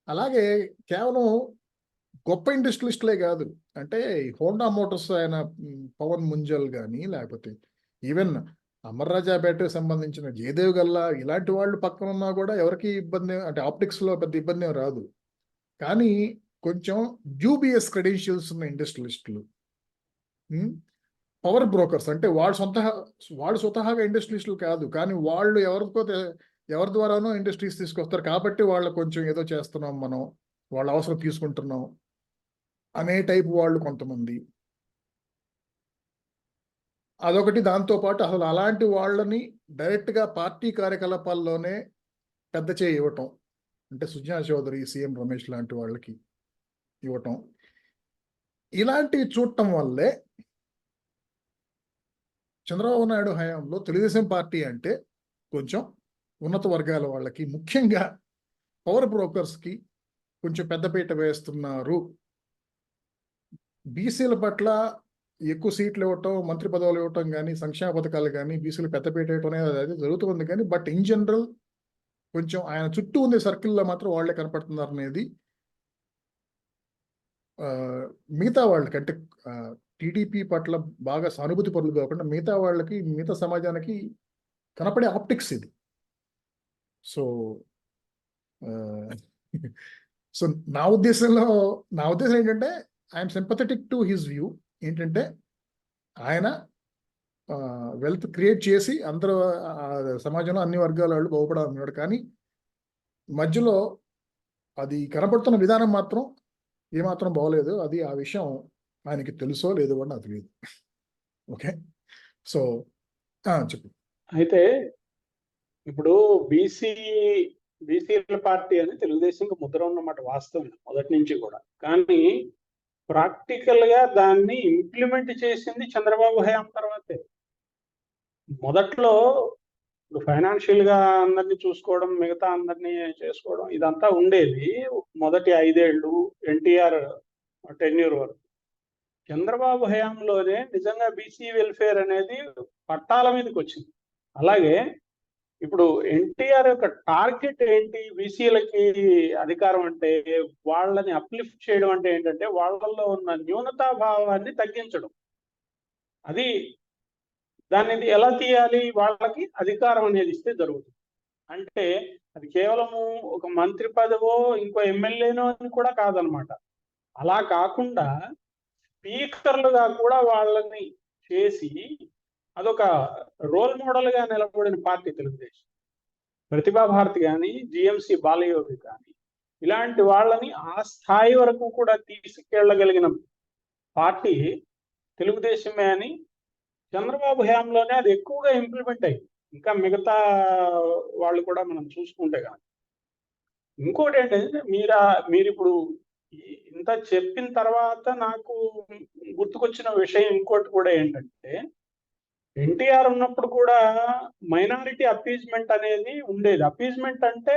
అలాగే కేవలం గొప్ప ఇండస్ట్రియలిస్టులే కాదు, అంటే హోండా మోటార్స్ ఆయన పవన్ ముంజల్ కానీ, లేకపోతే ఈవెన్ అమర్రాజా బ్యాటరీ సంబంధించిన జయదేవ్ గల్లా ఇలాంటి వాళ్ళు పక్కన ఉన్నా కూడా ఎవరికి ఇబ్బంది, అంటే ఆప్టిక్స్లో పెద్ద ఇబ్బంది ఏం రాదు. కానీ కొంచెం డ్యూబియస్ క్రెడెన్షియల్స్ ఉన్న ఇండస్ట్రియలిస్టులు, పవర్ బ్రోకర్స్, అంటే వాళ్ళు స్వతహాగా ఇండస్ట్రియలిస్టులు కాదు, కానీ వాళ్ళు ఎవరి ద్వారానో ఇండస్ట్రీస్ తీసుకొస్తారు కాబట్టి వాళ్ళు కొంచెం ఏదో చేస్తున్నాం మనం, వాళ్ళ అవసరం తీసుకుంటున్నాం అనే టైపు వాళ్ళు కొంతమంది. అదొకటి. దాంతోపాటు అసలు అలాంటి వాళ్ళని డైరెక్ట్గా పార్టీ కార్యకలాపాల్లోనే పెద్ద చేయి ఇవ్వటం, అంటే సుజనా చౌదరి, సీఎం రమేష్ లాంటి వాళ్ళకి ఇవ్వటం, ఇలాంటివి చూడటం వల్లే చంద్రబాబు నాయుడు హయాంలో తెలుగుదేశం పార్టీ అంటే కొంచెం ఉన్నత వర్గాల వాళ్ళకి, ముఖ్యంగా పవర్ బ్రోకర్స్కి కొంచెం పెద్దపీట వేస్తున్నారు. బీసీల పట్ల ఎక్కువ సీట్లు ఇవ్వటం, మంత్రి పదవులు ఇవ్వటం కానీ, సంక్షేమ పథకాలు కానీ, బీసీలు పెద్దపీట ఇవ్వటం అనేది జరుగుతుంది. కానీ బట్ ఇన్ జనరల్ కొంచెం ఆయన చుట్టూ ఉండే సర్కిల్లో మాత్రం వాళ్ళే కనపడుతున్నారు అనేది మిగతా వాళ్ళకి, అంటే టీడీపీ పట్ల బాగా సానుభూతి పరులు కాకుండా మిగతా వాళ్ళకి, మిగతా సమాజానికి కనపడే ఆప్టిక్స్ ఇది. సో సో నా ఉద్దేశం ఏంటంటే I'm sympathetic to his view. ఏంటంటే ఆయన వెల్త్ క్రియేట్ చేసి అందరూ సమాజంలో అన్ని వర్గాల వాళ్ళు బాగుపడాలన్నాడు, కానీ మధ్యలో అది కనపడుతున్న విధానం మాత్రం ఏమాత్రం బాగోలేదు. అది ఆ విషయం ఆయనకి తెలుసో లేదో కూడా నాకు తెలియదు. ఓకే, సో చెప్పు. అయితే ఇప్పుడు బీసీ బీసీల పార్టీ అని తెలుగుదేశంకి ముద్ర ఉన్నమాట వాస్తవం మొదటి నుంచి కూడా. కానీ ప్రాక్టికల్ గా దాన్ని ఇంప్లిమెంట్ చేసింది చంద్రబాబు హయాం తర్వాతే. మొదట్లో ఫైనాన్షియల్ గా అందరినీ చూసుకోవడం, మిగతా అందరినీ చేసుకోవడం ఇదంతా ఉండేది మొదటి 5 ఏళ్ళు ఎన్టీఆర్ టెన్యూర్ వరకు. చంద్రబాబు హయాంలోనే నిజంగా బీసీ వెల్ఫేర్ అనేది పట్టాల మీదకి వచ్చింది. అలాగే ఇప్పుడు ఎన్టీఆర్ యొక్క టార్గెట్ ఏంటి? బీసీలకి అధికారం అంటే వాళ్ళని అప్లిఫ్ట్ చేయడం అంటే ఏంటంటే వాళ్ళల్లో ఉన్న న్యూనతాభావాన్ని తగ్గించడం. అది దాన్ని ఎలా తీయాలి? వాళ్ళకి అధికారం అనేది ఇస్తే జరుగుతుంది. అంటే అది కేవలము ఒక మంత్రి పదవో ఇంకో ఎమ్మెల్యేనో అని కూడా కాదనమాట. అలా కాకుండా స్పీకర్లుగా కూడా వాళ్ళని చేసి అదొక రోల్ మోడల్ గా నిలబడిన పార్టీ తెలుగుదేశం. ప్రతిభా భారతి కానీ, జిఎంసి బాలయోగి కానీ ఇలాంటి వాళ్ళని ఆ స్థాయి వరకు కూడా తీసుకెళ్లగలిగిన పార్టీ తెలుగుదేశమే అని చంద్రబాబు హయాంలోనే అది ఎక్కువగా ఇంప్లిమెంట్ అయ్యింది. ఇంకా మిగతా వాళ్ళు కూడా మనం చూసుకుంటే కానీ. ఇంకోటి ఏంటంటే మీరు ఇప్పుడు ఇంత చెప్పిన తర్వాత నాకు గుర్తుకొచ్చిన విషయం ఇంకోటి కూడా ఏంటంటే, ఎన్టీఆర్ ఉన్నప్పుడు కూడా మైనారిటీ అపీజ్మెంట్ అనేది ఉండేది. అపీజ్మెంట్ అంటే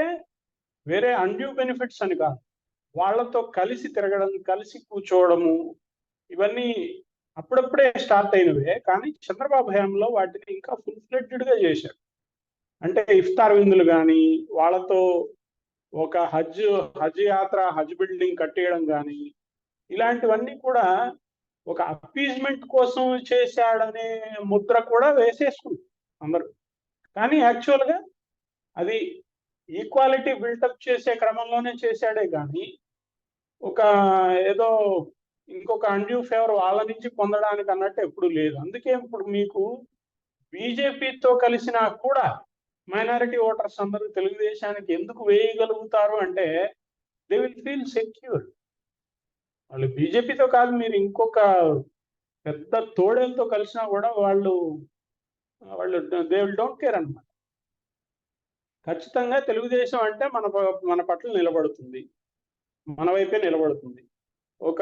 వేరే అన్డ్యూ బెనిఫిట్స్ అని కాదు, వాళ్ళతో కలిసి తిరగడం, కలిసి కూర్చోవడము, ఇవన్నీ అప్పుడప్పుడే స్టార్ట్ అయినవే. కానీ చంద్రబాబు హయాంలో వాటిని ఇంకా ఫుల్ ఫ్లెడ్జ్డ్ గా చేశారు. అంటే ఇఫ్తార్ విందులు కానీ, వాళ్ళతో ఒక హజ్ యాత్ర, హజ్ బిల్డింగ్ కట్టేయడం కానీ, ఇలాంటివన్నీ కూడా ఒక అపీజ్మెంట్ కోసం చేశాడనే ముద్ర కూడా వేసేసుకుంది అందరూ. కానీ యాక్చువల్ గా అది ఈక్వాలిటీ బిల్టప్ చేసే క్రమంలోనే చేశాడే కానీ ఒక ఏదో ఇంకొక అన్డ్యూ ఫేవర్ వాళ్ళ నుంచి పొందడానికి అన్నట్టు ఎప్పుడు లేదు. అందుకే ఇప్పుడు మీకు బీజేపీతో కలిసినా కూడా మైనారిటీ ఓటర్స్ అందరూ తెలుగుదేశానికి ఎందుకు వేయగలుగుతారు అంటే దే విల్ ఫీల్ సెక్యూర్. వాళ్ళు బీజేపీతో కాదు, మీరు ఇంకొక పెద్ద తోడేలతో కలిసినా కూడా వాళ్ళు దే విల్ డోంట్ కేర్ అన్నమాట. ఖచ్చితంగా తెలుగుదేశం అంటే మన పట్ల నిలబడుతుంది, మన వైపే నిలబడుతుంది. ఒక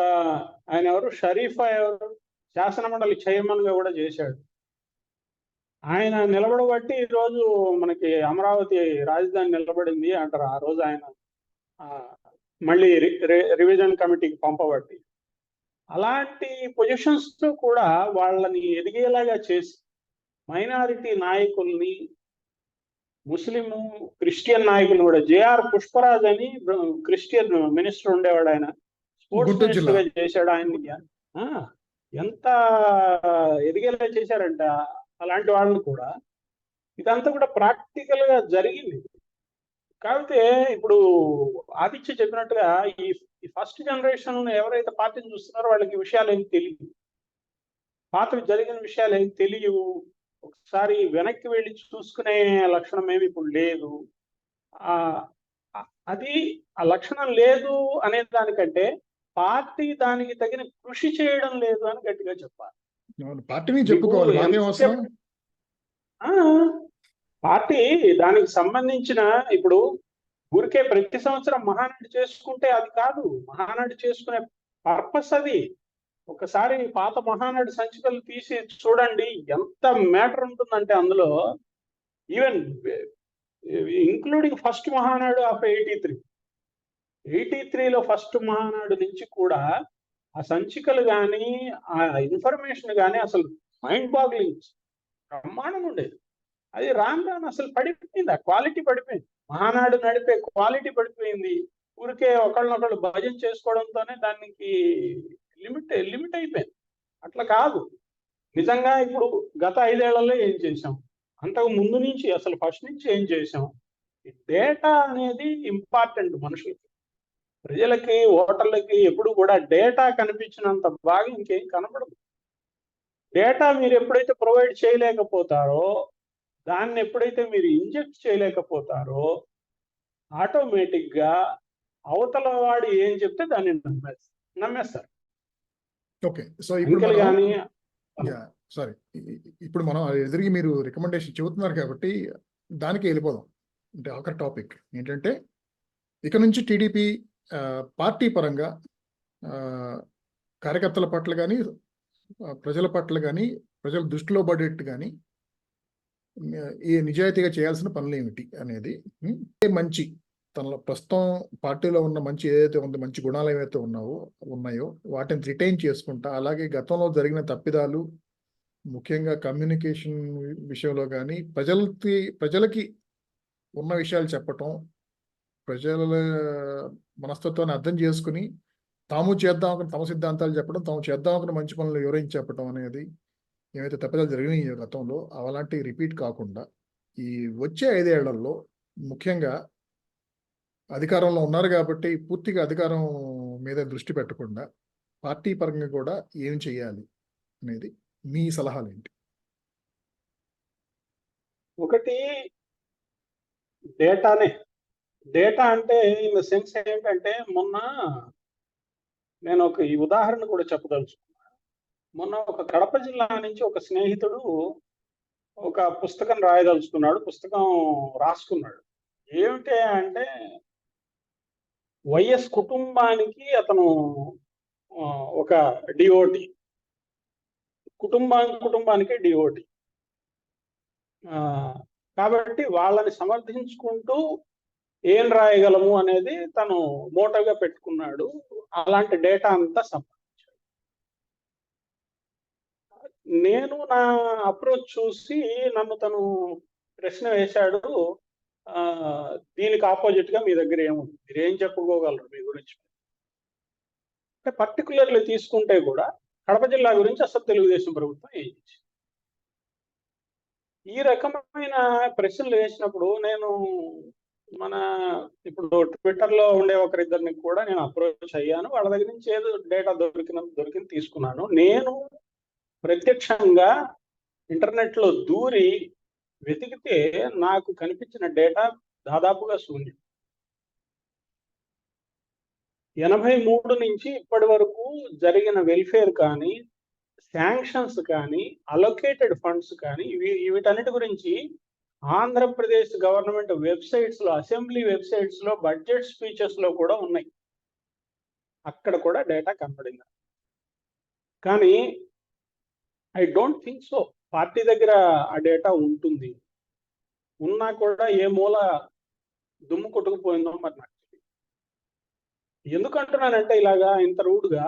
ఆయన ఎవరు, షరీఫా ఎవరు, శాసనమండలి చైర్మన్ గా కూడా చేశాడు. ఆయన నిలబడబట్టి ఈరోజు మనకి అమరావతి రాజధాని నిలబడింది అంటారు. ఆ రోజు ఆయన మళ్ళీ రివిజన్ కమిటీకి పంపబట్టి. అలాంటి పొజిషన్స్ తో కూడా వాళ్ళని ఎదిగేలాగా చేసి మైనారిటీ నాయకుల్ని, ముస్లిము క్రిస్టియన్ నాయకులు కూడా, జేఆర్ పుష్పరాజ్ అని క్రిస్టియన్ మినిస్టర్ ఉండేవాడు, ఆయన స్పోర్ట్స్ మినిస్టర్ గా చేశాడు. ఆయన్ని ఎంత ఎదిగేలా చేశారంట. అలాంటి వాళ్ళని కూడా ఇదంతా కూడా ప్రాక్టికల్ గా జరిగింది. కాకపోతే ఇప్పుడు ఆదిత్య చెప్పినట్టుగా ఈ ఫస్ట్ జనరేషన్ ఎవరైతే పార్టీని చూస్తున్నారో వాళ్ళకి ఈ విషయాలు ఏం తెలియదు, పాత జరిగిన విషయాలు ఏం తెలియవు. ఒకసారి వెనక్కి వెళ్ళి చూసుకునే లక్షణం ఏమి ఇప్పుడు లేదు. అది ఆ లక్షణం లేదు అనే దానికంటే పార్టీ దానికి తగిన కృషి చేయడం లేదు అని గట్టిగా చెప్పాలి. పార్టీని చెప్పుకోవాలి. పార్టీ దానికి సంబంధించిన ఇప్పుడు ఊరికే ప్రతి సంవత్సరం మహానాడు చేసుకుంటే అది కాదు. మహానాడు చేసుకునే పర్పస్ అది. ఒకసారి పాత మహానాడు సంచికలు తీసి చూడండి, ఎంత మ్యాటర్ ఉంటుందంటే అందులో. Even including first Mahanadu of 83లో ఫస్ట్ మహానాడు నుంచి కూడా ఆ సంచికలు కానీ, ఆ ఇన్ఫర్మేషన్ కానీ అసలు మైండ్ బాగ్లింగ్, బ్రహ్మాండం ఉండేది. అది రాను అసలు పడిపోయింది, ఆ క్వాలిటీ పడిపోయింది. మహానాడు నడిపే క్వాలిటీ పడిపోయింది. ఊరికే ఒకళ్ళనొకళ్ళు భజన చేసుకోవడంతోనే దానికి లిమిట్ అయిపోయింది. అట్లా కాదు. నిజంగా ఇప్పుడు గత 5 ఏళ్లలో ఏం చేసాం, అంతకు ముందు నుంచి అసలు ఫస్ట్ నుంచి ఏం చేసాం, డేటా అనేది ఇంపార్టెంట్. మనుషులకి, ప్రజలకి, ఓటర్లకి ఎప్పుడు కూడా డేటా కనిపించినంత బాగా ఇంకేం కనపడదు. డేటా మీరు ఎప్పుడైతే ప్రొవైడ్ చేయలేకపోతారో, దాన్ని ఎప్పుడైతే మీరు ఇంజెక్ట్ చేయలేకపోతారో, ఆటోమేటిక్ గా అవతల వాడు ఏం చెప్తే దాన్ని నమ్మేస్తారు. ఓకే, సో ఇప్పుడు ఇప్పుడు మనం ఎదురుగా మీరు రికమెండేషన్ చెబుతున్నారు కాబట్టి దానికి వెళ్ళిపోదాం. అంటే ఆఖరి టాపిక్ ఏంటంటే ఇక నుంచి టీడీపీ పార్టీ పరంగా కార్యకర్తల పట్ల కానీ ప్రజల పట్ల కానీ ప్రజల దృష్టిలో పడేట్టు కానీ ఈ నిజాయితీగా చేయాల్సిన పనులు ఏమిటి అనేది మంచి తనలో ప్రస్తుతం పార్టీలో ఉన్న మంచి ఏదైతే ఉందో మంచి గుణాలు ఏవైతే ఉన్నాయో వాటిని రిటైన్ చేసుకుంటా, అలాగే గతంలో జరిగిన తప్పిదాలు ముఖ్యంగా కమ్యూనికేషన్ విషయంలో కానీ ప్రజలకి ఉన్న విషయాలు చెప్పటం, ప్రజల మనస్తత్వాన్ని అర్థం చేసుకుని తాము చేద్దాం అనుకున్న తమ సిద్ధాంతాలు చెప్పడం, తాము చేద్దాం అనుకున్న మంచి పనులు వివరించి చెప్పడం అనేది ఏవైతే తప్పిదాలు జరిగినాయో గతంలో అలాంటి రిపీట్ కాకుండా ఈ వచ్చే 5 ఏళ్లలో ముఖ్యంగా అధికారంలో ఉన్నారు కాబట్టి పూర్తిగా అధికారం మీద దృష్టి పెట్టకుండా పార్టీ పరంగా కూడా ఏం చేయాలి అనేది మీ సలహాలు ఏంటి? ఒకటి డేటా అంటే ఇన్ ద సెన్స్ ఏంటంటే, మొన్న నేను ఈ ఉదాహరణ కూడా చెప్పదలుచుకున్నాను. మొన్న ఒక కడప జిల్లా నుంచి ఒక స్నేహితుడు ఒక పుస్తకం రాయదలుచుకున్నాడు, పుస్తకం రాసుకున్నాడు. ఏమిటి అంటే, వైఎస్ కుటుంబానికి అతను ఒక డిఓటి, కుటుంబానికి డిఓటి. కాబట్టి వాళ్ళని సమర్థించుకుంటూ ఏం రాయగలము అనేది తను మోటోగా పెట్టుకున్నాడు. అలాంటి డేటా అంతా సంపాదించాడు. నేను నా అప్రోచ్ చూసి నన్ను తను ప్రశ్న వేశాడు, దీనికి ఆపోజిట్ గా మీ దగ్గర ఏముంది, మీరు ఏం చెప్పుకోగలరు మీ గురించి? అంటే పర్టికులర్లీ తీసుకుంటే కూడా కడప జిల్లా గురించి అసలు తెలుగుదేశం ప్రభుత్వం ఏం చేసింది? ఈ రకమైన ప్రశ్నలు వేసినప్పుడు నేను ఇప్పుడు ట్విట్టర్లో ఉండే ఒకరిద్దరిని కూడా నేను అప్రోచ్ అయ్యాను. వాళ్ళ దగ్గర నుంచి ఏదో డేటా దొరికింది తీసుకున్నాను. నేను ప్రత్యక్షంగా ఇంటర్నెట్లో దూరి వెతికితే నాకు కనిపించిన డేటా దాదాపుగా శూన్యం. 83 నుంచి ఇప్పటి వరకు జరిగిన వెల్ఫేర్ కానీ, శాంక్షన్స్ కానీ, అలొకేటెడ్ ఫండ్స్ కానీ వీటన్నిటి గురించి ఆంధ్రప్రదేశ్ గవర్నమెంట్ వెబ్సైట్స్ లో, అసెంబ్లీ వెబ్సైట్స్ లో, బడ్జెట్ స్పీచెస్ లో కూడా ఉన్నాయి. అక్కడ కూడా డేటా కనపడింది. కానీ I don't think so party దగ్గర ఆ డేటా ఉంటుంది. ఉన్నా కూడా ఏ మూల దుమ్ము కొట్టుకుపోయిందో మరి నాకు తెలియదు. ఎందుకంటున్నానంటే ఇలాగా ఇంత రూడ్గా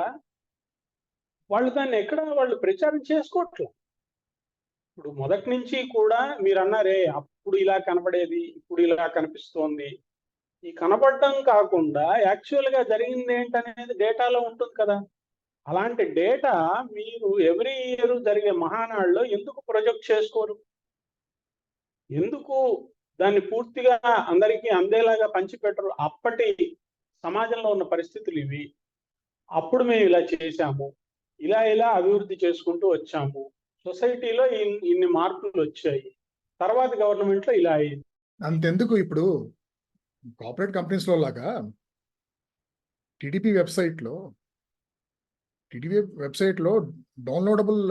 వాళ్ళు ప్రచారం చేసుకోవట్లేదు. ఇప్పుడు మొదటి నుంచి కూడా మీరు అన్నారే, అప్పుడు ఇలా కనబడేది, ఇప్పుడు ఇలా కనిపిస్తోంది. ఈ కనబడడం కాకుండా యాక్చువల్గా జరిగింది ఏంటనేది డేటాలో ఉంటుంది కదా. అలాంటి డేటా మీరు ఎవ్రీ ఇయర్ జరిగే మహానాడులో ఎందుకు ప్రొజెక్ట్ చేసుకోరు? ఎందుకు దాన్ని పూర్తిగా అందరికీ అందేలాగా పంచిపెట్టరు? అప్పటి సమాజంలో ఉన్న పరిస్థితులు ఇవి, అప్పుడు మేము ఇలా చేశాము, ఇలా అభివృద్ధి చేసుకుంటూ వచ్చాము, సొసైటీలో ఇన్ని మార్పులు వచ్చాయి, తర్వాత గవర్నమెంట్ లో ఇలా అయింది. అంతెందుకు, ఇప్పుడు కార్పొరేట్ కంపెనీస్ లో లాగా టీడీపీ వెబ్సైట్ లో డౌన్లోడబుల్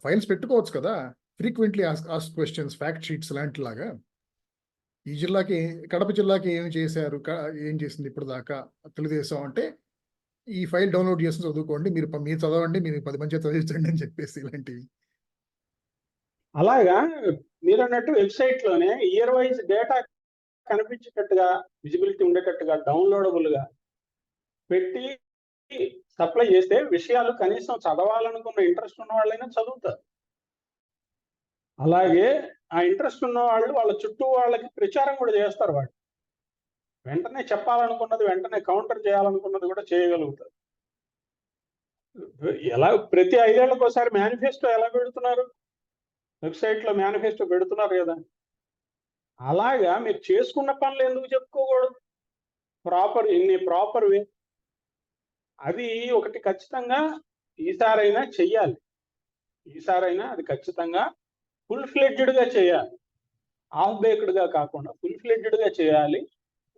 ఫైల్స్ పెట్టుకోవచ్చు కదా, frequently ask questions, fact sheets లాంటి లాగా. ఈ జిల్లాకి, కడప జిల్లాకి ఏమి చేశారు, ఏం చేసింది ఇప్పుడు దాకా తెలుగుదేశం అంటే ఈ ఫైల్ డౌన్లోడ్ చేసి చదువుకోండి, మీరు చదవండి, మీరు 10 మంది చదివించండి అని చెప్పేసి ఇలాంటివి. అలాగా మీరు అన్నట్టు వెబ్సైట్ లోనే ఇయర్ వైజ్ డేటా కనిపించేటట్టుగా, విజిబిలిటీ ఉండేటట్టుగా, డౌన్లోడబుల్ గా పెట్టి సప్లై చేస్తే విషయాలు కనీసం చదవాలనుకున్న ఇంట్రెస్ట్ ఉన్న వాళ్ళైనా చదువుతారు. అలాగే ఆ ఇంట్రెస్ట్ ఉన్న వాళ్ళు వాళ్ళ చుట్టూ వాళ్ళకి ప్రచారం కూడా చేస్తారు. వాళ్ళు వెంటనే చెప్పాలనుకున్నది, వెంటనే కౌంటర్ చేయాలనుకున్నది కూడా చేయగలుగుతారు. ఎలా ప్రతి 5 ఏళ్లకు ఒకసారి మేనిఫెస్టో ఎలా పెడుతున్నారు? వెబ్సైట్ లో మేనిఫెస్టో పెడుతున్నారు కదా. అలాగా మీరు చేసుకున్న పనులు ఎందుకు చెప్పుకోకూడదు? ప్రాపర్ వే అది ఒకటి ఖచ్చితంగా ఈసారైనా చెయ్యాలి. ఈసారైనా అది ఖచ్చితంగా ఫుల్ ఫ్లెడ్జ్డ్ గా చేయాలి. హాఫ్ బేక్డ్ గా కాకుండా ఫుల్ ఫ్లెడ్జ్డ్ గా చేయాలి.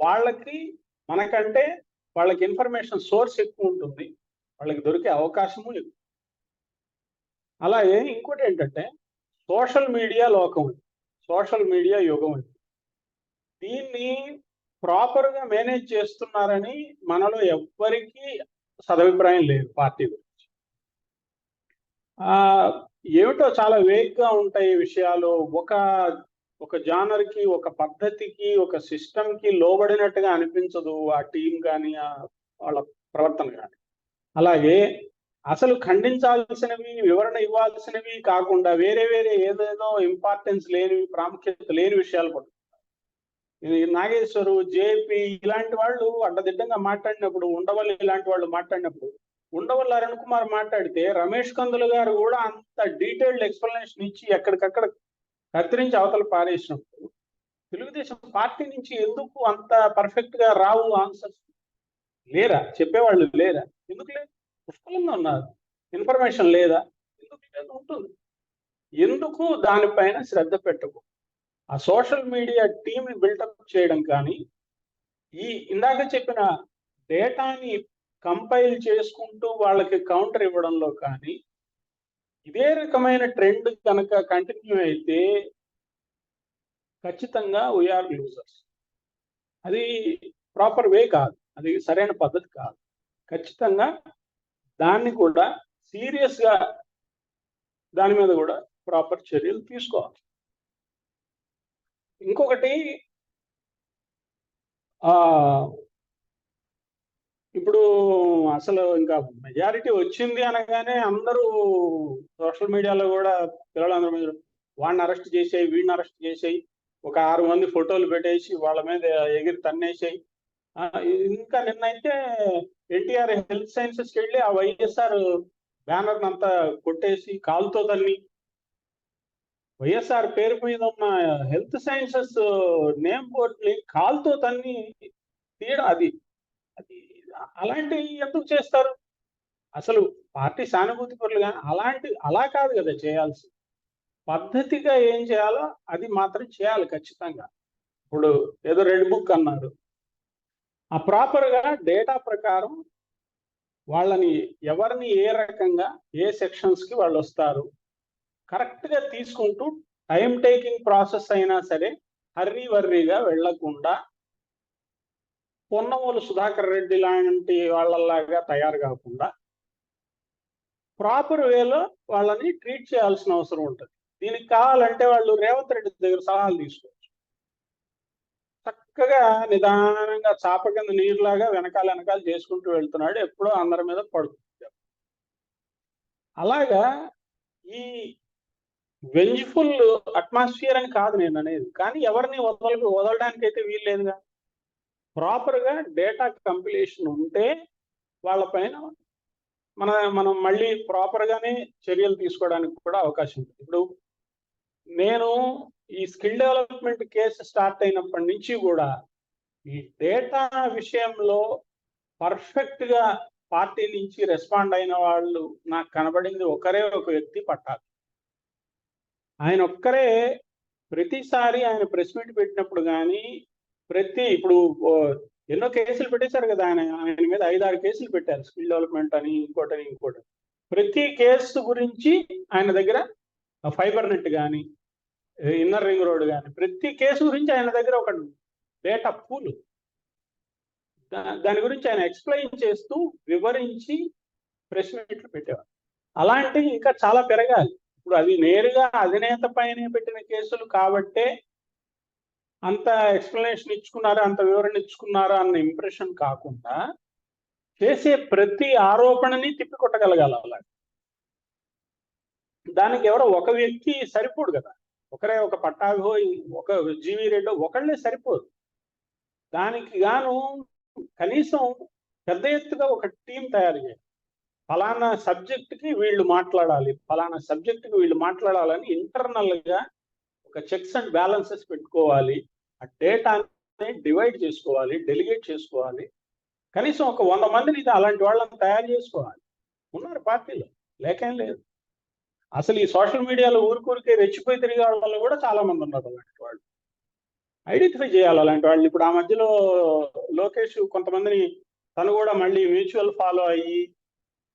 వాళ్ళకి మనకంటే వాళ్ళకి ఇన్ఫర్మేషన్ సోర్స్ ఎక్కువ ఉంటుంది, వాళ్ళకి దొరికే అవకాశము ఎక్కువ. అలాగే ఇంకోటి ఏంటంటే, సోషల్ మీడియా లోకం, సోషల్ మీడియా యుగం. దీన్ని ప్రాపర్ గా మేనేజ్ చేస్తున్నారని మనలో ఎవ్వరికీ సదభిప్రాయం లేదు పార్టీ గురించి. ఏమిటో చాలా వేగ్ గా ఉంటాయి ఈ విషయాలు. ఒక జానర్ కి, ఒక పద్ధతికి, ఒక సిస్టమ్ కి లోబడినట్టుగా అనిపించదు ఆ టీం కానీ వాళ్ళ ప్రవర్తన కానీ. అలాగే అసలు ఖండించాల్సినవి, వివరణ ఇవ్వాల్సినవి కాకుండా వేరే వేరే ఏదేదో ఇంపార్టెన్స్ లేనివి, ప్రాముఖ్యత లేని విషయాలు పడుతుంది. నాగేశ్వరు, జేపీ ఇలాంటి వాళ్ళు అడ్డదిడ్డంగా మాట్లాడినప్పుడు, ఉండవల్లి ఇలాంటి వాళ్ళు మాట్లాడినప్పుడు, ఉండవల్లి అరుణ్ కుమార్ మాట్లాడితే రమేష్ కందులు గారు కూడా అంత డీటెయిల్డ్ ఎక్స్ప్లెనేషన్ ఇచ్చి ఎక్కడికక్కడ కత్తిరించి అవతల పారేసినప్పుడు తెలుగుదేశం పార్టీ నుంచి ఎందుకు అంత పర్ఫెక్ట్ గా రావు ఆన్సర్స్? లేరా? చెప్పేవాళ్ళు లేరా? ఎందుకు లేదు? పుష్కలంగా ఉన్నారు. ఇన్ఫర్మేషన్ లేదా? ఎందుకు లేదు? ఉంటుంది. ఎందుకు దానిపైన శ్రద్ధ పెట్టకు? ఆ సోషల్ మీడియా టీంని బిల్డప్ చేయడం కానీ, ఈ ఇందాక చెప్పిన డేటాని కంపైల్ చేసుకుంటూ వాళ్ళకి కౌంటర్ ఇవ్వడంలో కానీ, ఇదే రకమైన ట్రెండ్ కనుక కంటిన్యూ అయితే ఖచ్చితంగా వీఆర్ లూజర్స్. అది ప్రాపర్ వే కాదు, అది సరైన పద్ధతి కాదు. ఖచ్చితంగా దాన్ని కూడా సీరియస్ గా దాని మీద కూడా ప్రాపర్ చర్యలు తీసుకోవాలి. ఇంకొకటి, ఇప్పుడు అసలు ఇంకా మెజారిటీ వచ్చింది అనగానే అందరూ సోషల్ మీడియాలో కూడా పిల్లలందరూ మీద వాడిని అరెస్ట్ చేసేయి, వీడిని అరెస్ట్ చేసేయి, ఒక 6 మంది ఫోటోలు పెట్టేసి వాళ్ళ మీద ఎగిరి తన్నేసేయి. ఇంకా నిన్నైతే ఎన్టీఆర్ హెల్త్ సైన్సెస్కి వెళ్ళి ఆ వైఎస్ఆర్ బ్యానర్ అంతా కొట్టేసి కాలుతో తన్ని, వైఎస్ఆర్ పేరు మీద ఉన్న హెల్త్ సైన్సెస్ నేమ్ బోర్డ్ని కాలుతో తన్ని తీయడం, అది అలాంటివి ఎందుకు చేస్తారు? అసలు పార్టీ సానుభూతి పరులు కానీ అలా కాదు కదా చేయాల్సి. పద్ధతిగా ఏం చేయాలో అది మాత్రం చేయాలి ఖచ్చితంగా. ఇప్పుడు ఏదో రెడ్ బుక్ అన్నారు, ఆ ప్రాపర్ గా డేటా ప్రకారం వాళ్ళని ఎవరిని ఏ రకంగా ఏ సెక్షన్స్ కి వాళ్ళు వస్తారు కరెక్ట్ గా తీసుకుంటూ, టైం టేకింగ్ ప్రాసెస్ అయినా సరే హర్రీ వర్రీగా వెళ్లకుండా పొన్నమూలు సుధాకర్ రెడ్డి లాంటి వాళ్ళలాగా తయారు కాకుండా ప్రాపర్ వేలో వాళ్ళని ట్రీట్ చేయాల్సిన అవసరం ఉంటుంది. దీనికి కావాలంటే వాళ్ళు రేవంత్ రెడ్డి దగ్గర సలహాలు తీసుకోవచ్చు. చక్కగా నిదానంగా చాప కింద నీరులాగా వెనకాల చేసుకుంటూ వెళ్తున్నాడు, ఎప్పుడో అందరి మీద పడుతుంది. అలాగా ఈ వెంజ్ఫుల్ అట్మాస్ఫియర్ అని కాదు నేను అనేది, కానీ ఎవరిని వదలడానికి అయితే వీల్లేదుగా. ప్రాపర్ గా డేటా కంపిలేషన్ ఉంటే వాళ్ళపైన మనం మళ్ళీ ప్రాపర్ గానే చర్యలు తీసుకోవడానికి కూడా అవకాశం ఉంది. ఇప్పుడు నేను ఈ స్కిల్ డెవలప్మెంట్ కేసు స్టార్ట్ అయినప్పటి నుంచి కూడా ఈ డేటా విషయంలో పర్ఫెక్ట్ గా పార్టీ నుంచి రెస్పాండ్ అయిన వాళ్ళు నాకు కనబడింది ఒక వ్యక్తి పట్టాలి. ఆయన ఒక్కరే ప్రతిసారి ఆయన ప్రెస్ మీట్ పెట్టినప్పుడు కానీ ఇప్పుడు ఎన్నో కేసులు పెట్టేశారు కదా, ఆయన మీద 5-6 కేసులు పెట్టారు, స్కిల్ డెవలప్మెంట్ అని ఇంకోటి. ప్రతి కేసు గురించి ఆయన దగ్గర ఫైబర్ నెట్ కానీ, ఇన్నర్ రింగ్ రోడ్ కానీ, ప్రతి కేసు గురించి ఆయన దగ్గర ఒక డేటా పూల్, దాని గురించి ఆయన ఎక్స్ప్లెయిన్ చేస్తూ వివరించి ప్రెస్ మీట్లు పెట్టేవారు. అలాంటివి ఇంకా చాలా పెరగాలి. ఇప్పుడు అది నేరుగా అధినేత పైన పెట్టిన కేసులు కాబట్టే అంత ఎక్స్ప్లెనేషన్ ఇచ్చుకున్నారా, అంత వివరణ ఇచ్చుకున్నారా అన్న ఇంప్రెషన్ కాకుండా చేసే ప్రతి ఆరోపణని తిప్పికొట్టగలగాలి. అలా దానికి ఎవరో ఒక వ్యక్తి సరిపోడు కదా, ఒక పట్టాభో, ఒక జీవీ రెడ్డో ఒకళ్ళే సరిపోదు. దానికి గాను కనీసం పెద్ద ఎత్తుగా ఒక టీం తయారు చేయాలి. ఫలానా సబ్జెక్ట్కి వీళ్ళు మాట్లాడాలి, ఫలానా సబ్జెక్ట్కి వీళ్ళు మాట్లాడాలని ఇంటర్నల్ గా ఒక చెక్స్ అండ్ బ్యాలెన్సెస్ పెట్టుకోవాలి. ఆ డేటాని డివైడ్ చేసుకోవాలి, డెలిగేట్ చేసుకోవాలి. కనీసం ఒక 100 మందిని అలాంటి వాళ్ళని తయారు చేసుకోవాలి. ఉన్నారు పార్టీలో, లేకేం లేదు. అసలు ఈ సోషల్ మీడియాలో ఊరికే రెచ్చిపోయి తిరిగే వాళ్ళు కూడా చాలా మంది ఉన్నారు. అలాంటి వాళ్ళు ఐడెంటిఫై చేయాలి. అలాంటి వాళ్ళు ఇప్పుడు ఆ మధ్యలో లోకేష్ కొంతమందిని తను కూడా మళ్ళీ మ్యూచువల్ ఫాలో అయ్యి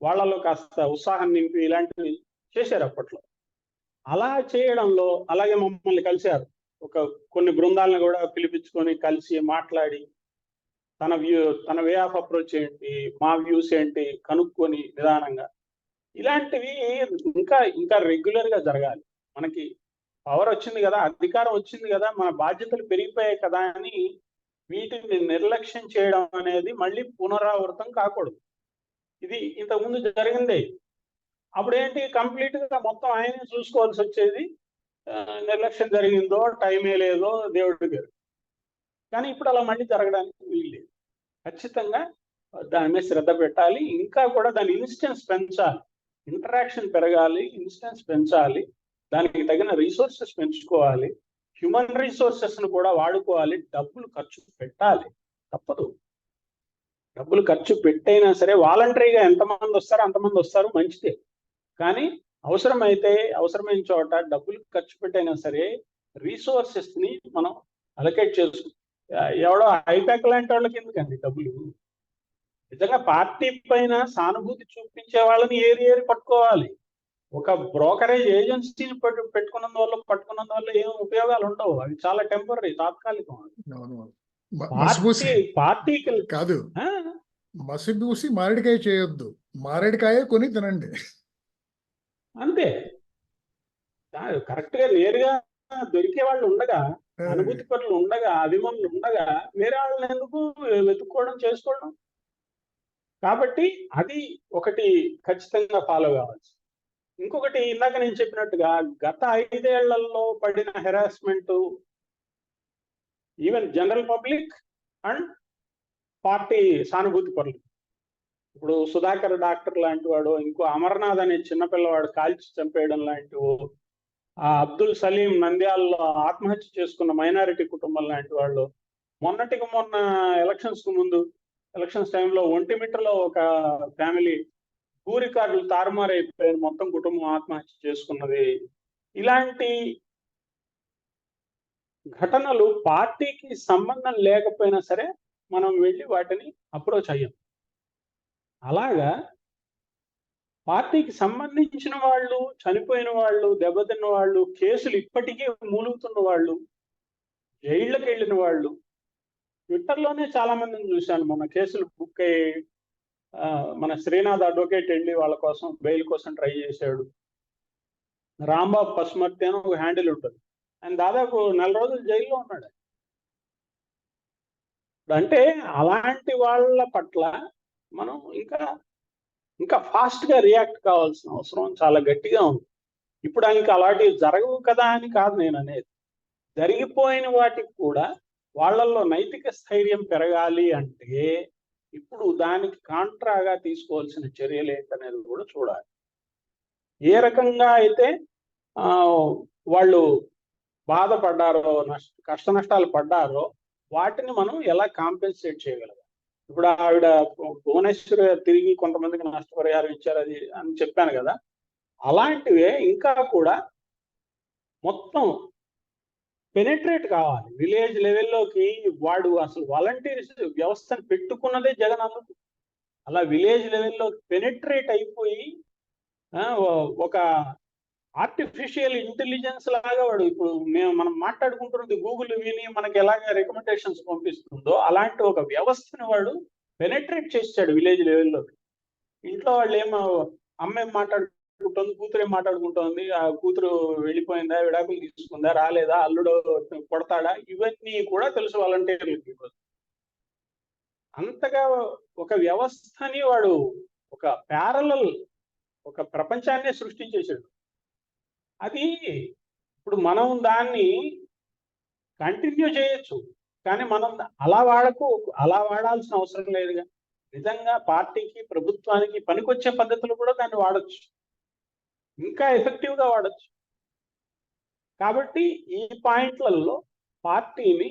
వాళ్ళలో కాస్త ఉత్సాహం నింపి ఇలాంటివి చేశారు అప్పట్లో. అలా చేయడంలో, అలాగే మమ్మల్ని కలిశారు ఒక కొన్ని బృందాలను కూడా పిలిపించుకొని కలిసి మాట్లాడి తన వే ఆఫ్ అప్రోచ్ ఏంటి, మా వ్యూస్ ఏంటి కనుక్కొని నిదానంగా ఇలాంటివి ఇంకా రెగ్యులర్ గా జరగాలి. మనకి పవర్ వచ్చింది కదా, అధికారం వచ్చింది కదా, మన బాధ్యతలు పెరిగిపోయాయి కదా అని వీటిని నిర్లక్ష్యం చేయడం అనేది మళ్ళీ పునరావృతం కాకూడదు. ఇది ఇంతకుముందు జరిగిందే. అప్పుడు ఏంటి, కంప్లీట్ గా మొత్తం ఆయనే చూసుకోవాల్సి వచ్చేది. నిర్లక్ష్యం జరిగిందో, టైమే లేదో దేవుడి గారు. కానీ ఇప్పుడు అలా మళ్ళీ జరగడానికి వీల్లేదు. ఖచ్చితంగా దాని మీద శ్రద్ధ పెట్టాలి. ఇంకా కూడా దాని ఇన్స్టెన్స్ పెంచాలి, ఇంటరాక్షన్ పెరగాలి, ఇన్స్టెన్స్ పెంచాలి, దానికి తగిన రిసోర్సెస్ పెంచుకోవాలి, హ్యూమన్ రిసోర్సెస్ ను కూడా వాడుకోవాలి, డబ్బులు ఖర్చు పెట్టాలి. తప్పదు, డబ్బులు ఖర్చు పెట్టైనా సరే వాలంటరీగా ఎంతమంది వస్తారో అంతమంది వస్తారు, మంచిదే. కానీ అవసరమైన చోట డబ్బులు ఖర్చు పెట్టైనా సరే రిసోర్సెస్ ని మనం అలొకేట్ చేసుకుంటాం. ఎవడో ఐపాక్ లాంటి వాళ్ళకి ఎందుకండి డబ్బులు? నిజంగా పార్టీ పైన సానుభూతి చూపించే వాళ్ళని ఏరి పట్టుకోవాలి. ఒక బ్రోకరేజ్ ఏజెన్సీని పట్టుకున్నందువల్ల ఏం ఉపయోగాలు ఉండవు. అవి చాలా టెంపరీ, తాత్కాలికం. పార్టీకి కాదు, మసిబూసి మారేడుకాయ చేయొద్దు, మారేడుకాయ కొని తినండి. అంతే. కరెక్ట్ గా నేరుగా దొరికే వాళ్ళు ఉండగా, అనుభూతి పరులు ఉండగా, అభిమానులు ఉండగా వేరే వాళ్ళని ఎందుకు వెతుక్కోవడం, చేసుకోవడం? కాబట్టి అది ఒకటి ఖచ్చితంగా ఫాలో కావచ్చు. ఇంకొకటి, ఇందాక నేను చెప్పినట్టుగా గత 5 ఏళ్లలో పడిన harassment, even general public and party సానుభూతి పరులు. ఇప్పుడు సుధాకర్ డాక్టర్ లాంటి వాడు, ఇంకో అమర్నాథ్ అనే చిన్నపిల్లవాడు కాల్చి చంపేయడం లాంటివి, ఆ అబ్దుల్ సలీం నంద్యాలలో ఆత్మహత్య చేసుకున్న మైనారిటీ కుటుంబం లాంటి వాళ్ళు, మొన్న ఎలక్షన్స్ టైంలో ఒంటిమిట్టలో ఒక ఫ్యామిలీ భూ రికార్డులు తారుమారైపోయారు, మొత్తం కుటుంబం ఆత్మహత్య చేసుకున్నది. ఇలాంటి ఘటనలు పార్టీకి సంబంధం లేకపోయినా సరే మనం వెళ్ళి వాటిని అప్రోచ్ అయ్యాం. అలాగా పార్టీకి సంబంధించిన వాళ్ళు, చనిపోయిన వాళ్ళు, దెబ్బతిన్న వాళ్ళు, కేసులు ఇప్పటికీ మూలుగుతున్న వాళ్ళు, జైళ్ళకి వెళ్ళిన వాళ్ళు, ట్విట్టర్లోనే చాలా మందిని చూశాను. మన కేసులు బుక్ అయ్యి మన శ్రీనాథ్ అడ్వకేట్ వెళ్ళి వాళ్ళ కోసం బెయిల్ కోసం ట్రై చేశాడు. రాంబాబు పసుమర్తి అని ఒక హ్యాండిల్ ఉంటుంది, ఆయన దాదాపు 4 రోజులు జైల్లో ఉన్నాడు. అంటే అలాంటి వాళ్ళ పట్ల మనం ఇంకా ఫాస్ట్ గా రియాక్ట్ కావాల్సిన అవసరం చాలా గట్టిగా ఉంది. ఇప్పుడు ఇంకా అలాంటివి జరగవు కదా అని కాదు నేను అనేది. జరిగిపోయిన వాటికి కూడా వాళ్ళల్లో నైతిక స్థైర్యం పెరగాలి అంటే ఇప్పుడు దానికి కాంట్రాగా తీసుకోవాల్సిన చర్యలు ఏంటనేది కూడా చూడాలి. ఏ రకంగా అయితే వాళ్ళు బాధపడ్డారో, కష్ట నష్టాలు పడ్డారో వాటిని మనం ఎలా కాంపెన్సేట్ చేయగలగాలి. ఇప్పుడు ఆవిడ భువనేశ్వర్ తిరిగి కొంతమందికి నష్టపరిహారం ఇచ్చారు అది అని చెప్పాను కదా, అలాంటివే ఇంకా కూడా మొత్తం పెనిట్రేట్ కావాలి విలేజ్ లెవెల్లోకి. వాడు అసలు వాలంటీర్స్ వ్యవస్థను పెట్టుకున్నదే జగన్ అందుకు. అలా విలేజ్ లెవెల్లోకి పెనిట్రేట్ అయిపోయి ఒక ఆర్టిఫిషియల్ ఇంటెలిజెన్స్ లాగా వాడు, ఇప్పుడు మనం మాట్లాడుకుంటున్నది గూగుల్ విని మనకి ఎలాగ రికమెండేషన్స్ పంపిస్తుందో అలాంటి ఒక వ్యవస్థను వాడు పెనిట్రేట్ చేశాడు విలేజ్ లెవెల్లోకి. ఇంట్లో వాళ్ళు అమ్మేం మాట్లాడుకుంటుంది, కూతురేం మాట్లాడుకుంటోంది, ఆ కూతురు వెళ్ళిపోయిందా, విడాకులు తీసుకుందా, రాలేదా, అల్లుడు కొడతాడా, ఇవన్నీ కూడా తెలుసు వాలంటీర్లకి. అంతగా ఒక వ్యవస్థని వాడు ఒక ప్యారలల్ ఒక ప్రపంచాన్నే సృష్టించేశాడు. అది ఇప్పుడు మనం దాన్ని కంటిన్యూ చేయొచ్చు, కానీ మనం అలా వాడాల్సిన అవసరం లేదుగా. నిజంగా పార్టీకి, ప్రభుత్వానికి పనికొచ్చే పద్ధతులు కూడా దాన్ని వాడచ్చు, ఇంకా ఎఫెక్టివ్ గా వాడచ్చు. కాబట్టి ఈ పాయింట్లలో పార్టీని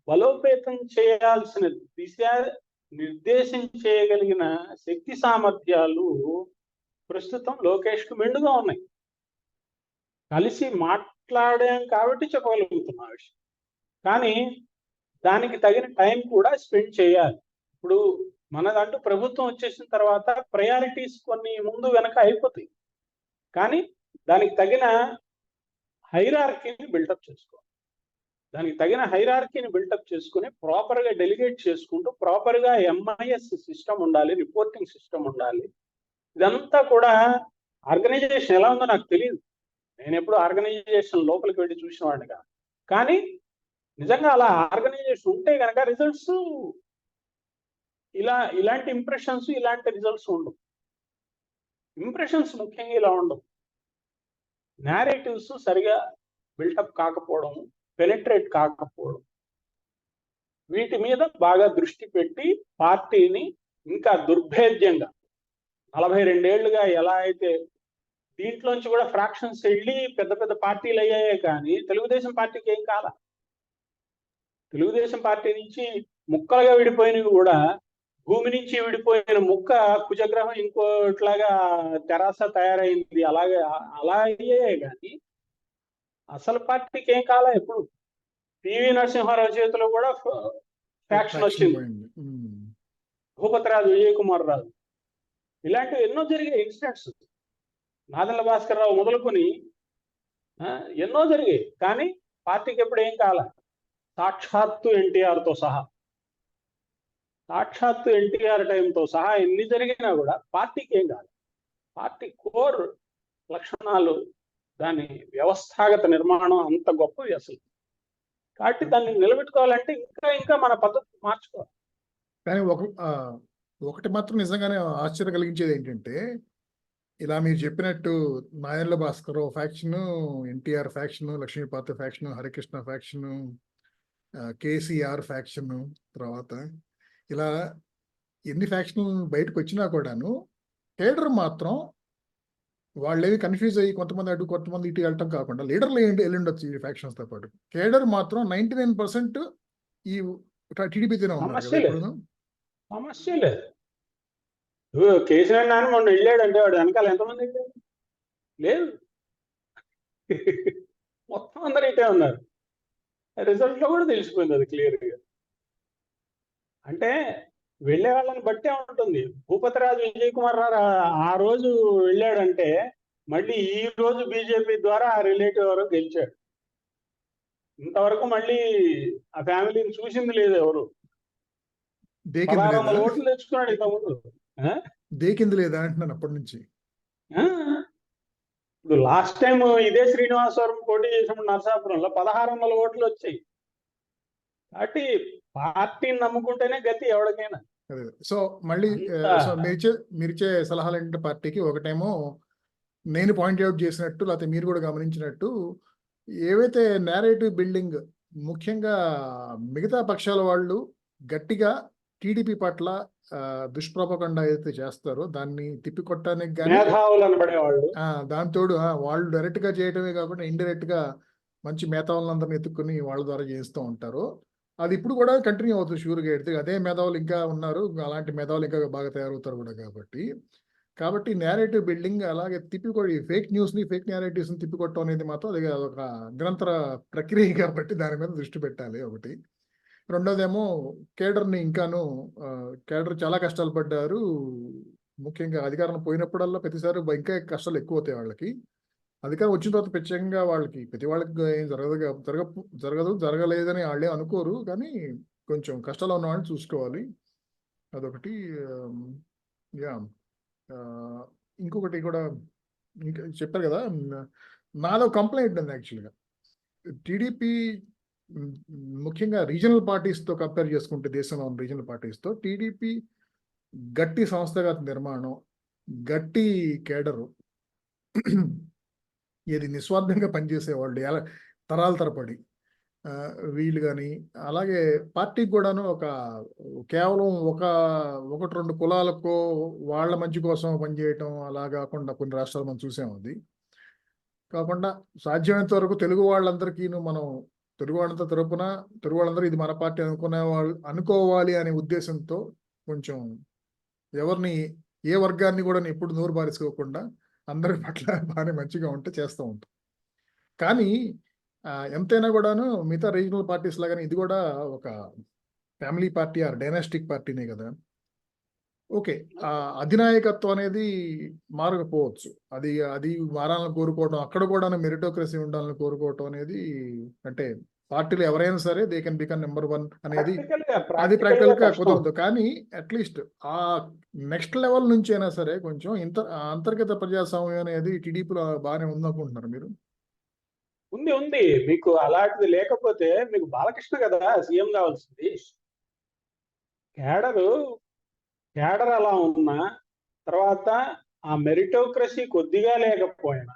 బలోపేతం చేయాల్సిన దిశ నిర్దేశం చేయగలిగిన శక్తి సామర్థ్యాలు ప్రస్తుతం లోకేష్ కు మెండుగా ఉన్నాయి. కలిసి మాట్లాడాం కాబట్టి చెప్పగలుగుతున్నా విషయం. కానీ దానికి తగిన టైం కూడా స్పెండ్ చేయాలి. ఇప్పుడు మనదంటూ ప్రభుత్వం వచ్చేసిన తర్వాత ప్రయారిటీస్ కొన్ని ముందు వెనక అయిపోతాయి, కానీ దానికి తగిన హైరార్కీని బిల్డప్ చేసుకోవాలి. దానికి తగిన హైరార్కీని బిల్డప్ చేసుకుని ప్రాపర్గా డెలిగేట్ చేసుకుంటూ ప్రాపర్గా ఎంఐఎస్ సిస్టమ్ ఉండాలి, రిపోర్టింగ్ సిస్టమ్ ఉండాలి. ఇదంతా కూడా ఆర్గనైజేషన్ ఎలా ఉందో నాకు తెలియదు, నేను ఎప్పుడు ఆర్గనైజేషన్ లోపలికి వెళ్ళి చూసిన వాడిని కాదు. కానీ నిజంగా అలా ఆర్గనైజేషన్ ఉంటే కనుక రిజల్ట్స్ ఇలాంటి ఇంప్రెషన్స్, ఇలాంటి రిజల్ట్స్ ఉండవు. ఇంప్రెషన్స్ ముఖ్యంగా ఇలా ఉండవు. నేరేటివ్స్ సరిగా బిల్డప్ కాకపోవడం, పెనిట్రేట్ కాకపోవడం, వీటి మీద బాగా దృష్టి పెట్టి పార్టీని ఇంకా దుర్భేద్యంగా 42 ఏళ్లుగా ఎలా అయితే దీంట్లోంచి కూడా ఫ్రాక్షన్స్ వెళ్ళి పెద్ద పెద్ద పార్టీలు అయ్యాయే కానీ తెలుగుదేశం పార్టీకి ఏం కాల. తెలుగుదేశం పార్టీ నుంచి ముక్కలుగా విడిపోయినవి కూడా, భూమి నుంచి విడిపోయిన ముక్క కుజగ్రహం ఇంకోట్లాగా తెరాస తయారైంది, అలాగే అలా అయ్యాయే కానీ అసలు పార్టీకి ఏం కాల. ఎప్పుడు పివి నరసింహారావు చేతిలో కూడా ఫ్యాక్షన్ వచ్చింది, భూపతిరాజు, విజయ్ కుమార్ రాజు, ఇలాంటివి ఎన్నో జరిగాయి ఇన్సిడెంట్స్. నాదెళ్ల భాస్కర్ రావు మొదలుకొని ఎన్నో జరిగాయి, కానీ పార్టీకి ఎప్పుడు ఏం కాల. సాక్షాత్తు ఎన్టీఆర్తో సహా, సాక్షాత్తు ఎన్టీఆర్ టైంతో సహా ఎన్ని జరిగినా కూడా పార్టీకి ఏం కాదు. పార్టీ కోర్ లక్షణాలు, దాని వ్యవస్థాగత నిర్మాణం అంత గొప్పది అసలు. కాబట్టి దాన్ని నిలబెట్టుకోవాలంటే ఇంకా ఇంకా మన పద్ధతి మార్చుకోవాలి. కానీ ఒకటి మాత్రం నిజంగానే ఆశ్చర్యం కలిగించేది ఏంటంటే, ఇలా మీరు చెప్పినట్టు Nadendla Bhaskar faction, NTR faction, Lakshmi Parvathi faction, Harikrishna faction, KCR faction, తర్వాత ఇలా ఎన్ని ఫ్యాక్షన్ బయటకు వచ్చినా కూడాను కేడర్ మాత్రం వాళ్ళేవి కన్ఫ్యూజ్ అయ్యి కొంతమంది అటు కొంతమంది ఇటు వెళ్ళటం కాకుండా లీడర్లు వెళ్ళిండొచ్చు ఈ ఫ్యాక్షన్స్తో పాటు. కేడర్ మాత్రం 99% ఈ టీడీపీతోనే ఉన్నారు కదా ఇప్పుడు. సమస్య లేదు. కేసీఆర్ నాన్న మొన్న వెళ్ళాడంటే వాడు వెనకాల ఎంతమంది వెళ్ళాడు? లేదు, మొత్తం అందరు ఇటే ఉన్నారు. రిజల్ట్ లో కూడా తెలిసిపోయింది అది క్లియర్గా. అంటే వెళ్ళే వాళ్ళని బట్టే ఉంటుంది. భూపతిరాజు, విజయ్ కుమార్ రావు ఆ రోజు వెళ్ళాడంటే మళ్ళీ ఈ రోజు బీజేపీ ద్వారా ఆ రిలేటివ్ ఎవరో గెలిచాడు. ఇంతవరకు మళ్ళీ ఆ ఫ్యామిలీని చూసింది లేదు ఎవరు. 1600 ఓట్లు తెచ్చుకున్నాడు ఇంతకుముందు. దేకింది లేదా అంటున్నాను అప్పటి నుంచి. ఇప్పుడు లాస్ట్ టైం ఇదే శ్రీనివాసవరం పోటీ చేసినప్పుడు నరసాపురంలో 1600 ఓట్లు వచ్చాయి. కాబట్టి పార్టీని నమ్ముకుంటేనే గతి ఎవరికైనా. సో మళ్ళీ మీరిచ్చే సలహాలు ఏంటంటే పార్టీకి, ఒకటేమో నేను పాయింట్అవుట్ చేసినట్టు, లేకపోతే మీరు కూడా గమనించినట్టు, ఏవైతే నేరేటివ్ బిల్డింగ్ ముఖ్యంగా మిగతా పక్షాల వాళ్ళు గట్టిగా టీడీపీ పట్ల దుష్ప్రభకండ ఏదైతే చేస్తారో దాన్ని తిప్పికొట్టడానికి కానీ, దాంతోడు వాళ్ళు డైరెక్ట్ గా చేయటమే కాకుండా ఇండైరెక్ట్ గా మంచి మేధావులందరినీ ఎత్తుక్కుని వాళ్ళ ద్వారా చేస్తూ ఉంటారు. అది ఇప్పుడు కూడా కంటిన్యూ అవుతుంది షూర్గా. ఎడితే అదే మేధావులు ఇంకా ఉన్నారు, అలాంటి మేధావులు ఇంకా బాగా తయారవుతారు కూడా. కాబట్టి నేరేటివ్ బిల్డింగ్ అలాగే తిప్పికొట్టి ఫేక్ న్యూస్ని, ఫేక్ నేరేటివ్స్ని తిప్పికొట్టడం అనేది మాత్రం అది ఒక నిరంతర ప్రక్రియ కాబట్టి దాని మీద దృష్టి పెట్టాలి ఒకటి. రెండోదేమో కేడర్ని ఇంకాను, కేడర్ చాలా కష్టాలు పడ్డారు. ముఖ్యంగా అధికారం పోయినప్పుడల్లా ప్రతిసారి ఇంకా కష్టాలు ఎక్కువ అవుతాయి వాళ్ళకి. అధికారం వచ్చిన తర్వాత ప్రత్యేకంగా ప్రతి వాళ్ళకి ఏం జరగలేదని వాళ్ళే అనుకోరు, కానీ కొంచెం కష్టాలు ఉన్న వాళ్ళని చూసుకోవాలి. అదొకటి. ఇంకొకటి కూడా ఇంకా చెప్పారు కదా, నాదో కంప్లైంట్ ఉంది యాక్చువల్గా. టీడీపీ ముఖ్యంగా రీజనల్ పార్టీస్తో కంపేర్ చేసుకుంటే, దేశంలో ఉన్న రీజనల్ పార్టీస్తో టీడీపీ గట్టి సంస్థాగత నిర్మాణం, గట్టి కేడరు, ఏది నిస్వార్థంగా పనిచేసేవాళ్ళు తరాల తరపడి వీళ్ళు కానీ, అలాగే పార్టీకి కూడాను కేవలం ఒకటి రెండు కులాలకు వాళ్ళ మంచి కోసం పనిచేయటం అలా కాకుండా కొన్ని రాష్ట్రాలు మనం చూసాము. అది కాకుండా సాధ్యమైనంత వరకు తెలుగు వాళ్ళందరికీ మనం తెలుగు వాళ్ళంతా తరపున తెలుగు వాళ్ళందరూ ఇది మన పార్టీ అనుకోవాలి అనే ఉద్దేశంతో కొంచెం ఎవరిని ఏ వర్గాన్ని కూడా ఎప్పుడు నోరు బారేసుకోకుండా అందరి పట్ల బాగానే మంచిగా ఉంటే చేస్తూ ఉంటాం. కానీ ఎంతైనా కూడాను మిగతా రీజనల్ పార్టీస్ లాగానే ఇది కూడా ఒక ఫ్యామిలీ పార్టీ ఆర్ డైనాస్టిక్ పార్టీనే కదా. ఓకే, అధినాయకత్వం అనేది మారకపోవచ్చు, అది మారాలని కోరుకోవడం, అక్కడ కూడా మెరిటోక్రసీ ఉండాలని కోరుకోవటం అనేది, అంటే పార్టీలు ఎవరైనా సరే దే కెన్ బికమ్ నెంబర్ 1 అనేది అది ప్రాక్టికల్ గా ప్రాక్టికల్ గా కష్టం. కుదరదు. కానీ అట్లీస్ట్ ఆ నెక్స్ట్ లెవెల్ నుంచి అయినా సరే కొంచెం అంతర్గత ప్రజాస్వామ్యం అనేది టీడీపీలో బాగానే ఉందనుకుంటున్నారు మీరు? ఉంది. మీకు అలాంటిది లేకపోతే మీకు బాలకృష్ణ కదా సీఎం కావాల్సింది. క్యాడర్ అలా ఉన్నా, తర్వాత ఆ మెరిటోక్రసీ కొద్దిగా లేకపోయినా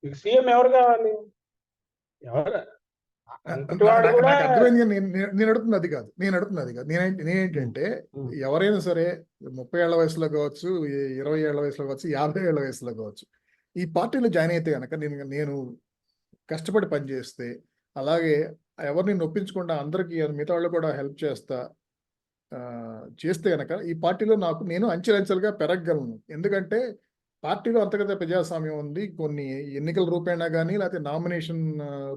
మీకు సీఎం ఎవరు కావాలి? ఎవరు? అంతటి వాడు కూడా నాకు అర్థమైంది. నేను అడుగుతుంది అది కాదు. నేనేంటంటే ఎవరైనా సరే 30 ఏళ్ల వయసులో కావచ్చు, 20 ఏళ్ల వయసులో కావచ్చు, 50 ఏళ్ల వయసులో కావచ్చు, ఈ పార్టీలో జాయిన్ అయితే కనుక నేను కష్టపడి పనిచేస్తే, అలాగే ఎవరిని నొప్పించకుండా అందరికీ మిగతా వాళ్ళు కూడా హెల్ప్ చేస్తే కనుక ఈ పార్టీలో నేను అంచెలంచెలుగా పెరగగలను. ఎందుకంటే పార్టీలో అంతర్గత ప్రజాస్వామ్యం ఉంది. కొన్ని ఎన్నికల రూపేణా కానీ, లేకపోతే నామినేషన్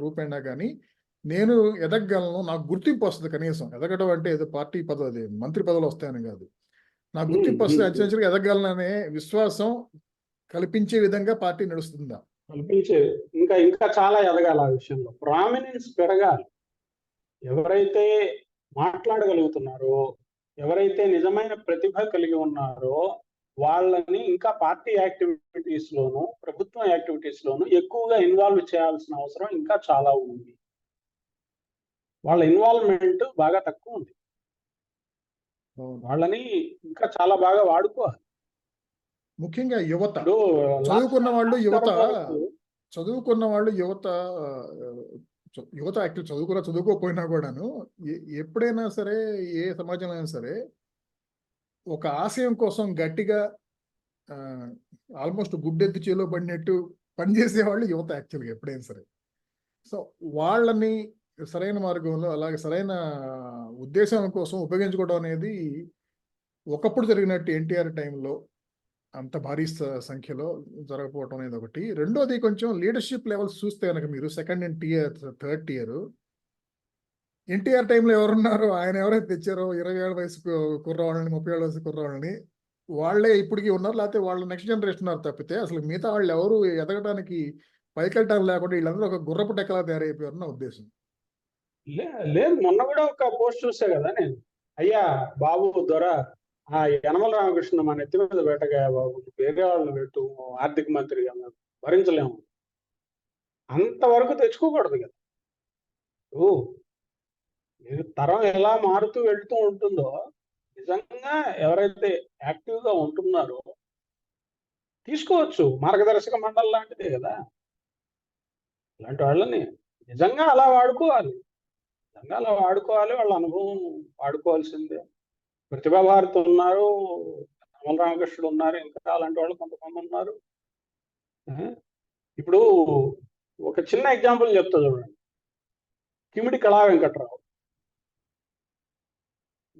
రూపేణా కానీ నేను ఎదగగలను. నాకు గుర్తింపు వస్తుంది. కనీసం ఎదగడం అంటే ఏదో పార్టీ పదవి, మంత్రి పదవులు వస్తాయని కాదు. నాకు గుర్తింపు వస్తుంది, అంచెలంచెలుగా ఎదగగలననే విశ్వాసం కల్పించే విధంగా పార్టీ నడుస్తుందా? ఇంకా చాలా ఎదగాలి. ఆ విషయంలో ప్రామినెన్స్ పెరగాలి. ఎవరైతే మాట్లాడగలుగుతున్నారో, ఎవరైతే నిజమైన ప్రతిభ కలిగి ఉన్నారో వాళ్ళని ఇంకా పార్టీ యాక్టివిటీస్ లోను, ప్రభుత్వం యాక్టివిటీస్ లోను ఎక్కువగా ఇన్వాల్వ్ చేయాల్సిన అవసరం ఇంకా చాలా ఉంది. వాళ్ళ ఇన్వాల్వ్మెంట్ బాగా తక్కువ ఉంది. వాళ్ళని ఇంకా చాలా బాగా వాడుకోవాలి. ముఖ్యంగా యువత, ఇప్పుడు చదువుకున్న వాళ్ళు యువత యాక్చువల్ చదువుకోకపోయినా కూడాను ఎప్పుడైనా సరే ఏ సమాజంలో అయినా సరే ఒక ఆశయం కోసం గట్టిగా ఆల్మోస్ట్ గుడ్డెత్తి చేలో పడినట్టు పనిచేసే వాళ్ళు యువత యాక్చువల్గా ఎప్పుడైనా సరే. సో వాళ్ళని సరైన మార్గంలో, అలాగే సరైన ఉద్దేశం కోసం ఉపయోగించుకోవడం అనేది ఒకప్పుడు జరిగినట్టు ఎన్టీఆర్ టైంలో అంత భారీ సంఖ్యలో జరగకపోవటం అనేది ఒకటి. రెండోది కొంచెం లీడర్షిప్ లెవెల్స్ చూస్తే కనుక మీరు second and third tier NTR టైంలో ఎవరున్నారో, ఆయన ఎవరైతే తెచ్చారో 20 ఏళ్ళ వయసు కుర్రవాళ్ళని, 30 ఏళ్ళ వయసు కుర్రవాళ్ళని, వాళ్ళే ఇప్పటికీ ఉన్నారు. లేకపోతే వాళ్ళ నెక్స్ట్ జనరేషన్ ఉన్నారు తప్పితే అసలు మిగతా వాళ్ళు ఎవరు ఎదగడానికి పైకెళ్ళటానికి లేకుండా వీళ్ళందరూ ఒక గుర్రపు టెక్కలా తయారైపోయారు నా ఉద్దేశం. లేదు, మొన్న కూడా ఒక పోస్ట్ చూసా కదా నేను. అయ్యా బాబు దొర, ఆ యనమల రామకృష్ణ మన ఎత్తి మీద పెట్టగా బాబు, వేరే వాళ్ళని పెట్టు ఆర్థిక మంత్రిగా, భరించలేము. అంతవరకు తెచ్చుకోకూడదు కదా. మీరు తరం ఎలా మారుతూ వెళ్తూ ఉంటుందో, నిజంగా ఎవరైతే యాక్టివ్ గా ఉంటున్నారో తీసుకోవచ్చు. మార్గదర్శక మండలి లాంటిదే కదా. ఇలాంటి వాళ్ళని నిజంగా అలా వాడుకోవాలి. వాళ్ళ అనుభవం వాడుకోవాల్సిందే. ప్రతిభా భారతి ఉన్నారు, యనమల రామకృష్ణుడు ఉన్నారు, ఇంకా అలాంటి వాళ్ళు కొంతమంది ఉన్నారు. ఇప్పుడు ఒక చిన్న ఎగ్జాంపుల్ చెప్తా చూడండి. కిమిడి కళా వెంకట్రావు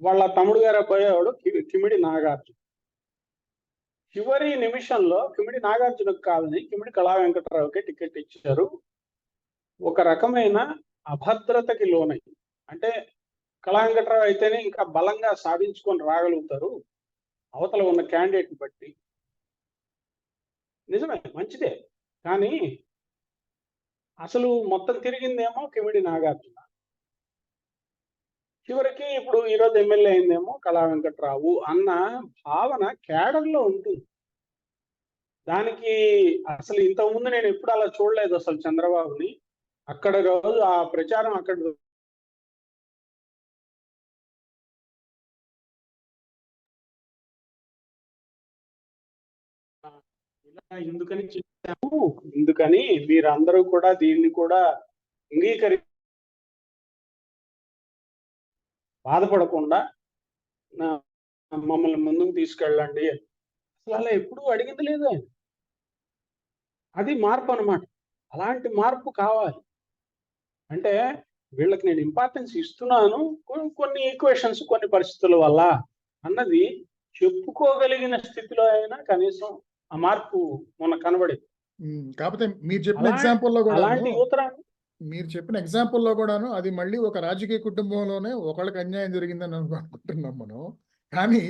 వాళ్ళ తమ్ముడు గారు అబ్బాయేవాడు కిమిడి నాగార్జున. చివరి నిమిషంలో కిమిడి నాగార్జునకు కాదని కిమిడి కళా వెంకట్రావుకే టికెట్ ఇచ్చారు. ఒక రకమైన అభద్రతకి లోనై, అంటే కళా వెంకట్రావు అయితేనే ఇంకా బలంగా సాధించుకొని రాగలుగుతారు అవతల ఉన్న క్యాండిడేట్ని బట్టి. నిజమే, మంచిదే. కానీ అసలు మొత్తం తిరిగిందేమో కిమిడి నాగార్జున. చివరికి ఇప్పుడు ఈరోజు ఎమ్మెల్యే అయిందేమో కళా వెంకట్రావు అన్న భావన క్యాడర్లో ఉంటుంది. దానికి అసలు ఇంతకుముందు నేను ఎప్పుడు అలా చూడలేదు అసలు చంద్రబాబుని. అక్కడ రోజు ఆ ప్రచారం అక్కడ ఇలా ఎందుకని చెప్పాము, ఎందుకని మీరందరూ కూడా దీన్ని కూడా అంగీకరి బాధపడకుండా మమ్మల్ని ముందుకు తీసుకెళ్ళండి. అసలు అలా ఎప్పుడూ అడిగింది లేదు ఆయన. అది మార్పు అన్నమాట. అలాంటి మార్పు కావాలి. అంటే వీళ్ళకి నేను ఇంపార్టెన్స్ ఇస్తున్నాను కొన్ని ఈక్వేషన్స్, కొన్ని పరిస్థితుల వల్ల అన్నది చెప్పుకోగలిగిన స్థితిలో అయినా కనీసం ఆ మార్పు మొన్న కనబడింది. కాకపోతే మీరు చెప్పిన ఎగ్జాంపుల్లో కూడాను అది మళ్ళీ ఒక రాజకీయ కుటుంబంలోనే ఒకళ్ళకి అన్యాయం జరిగిందని అనుకుంటున్నాం మనం. కానీ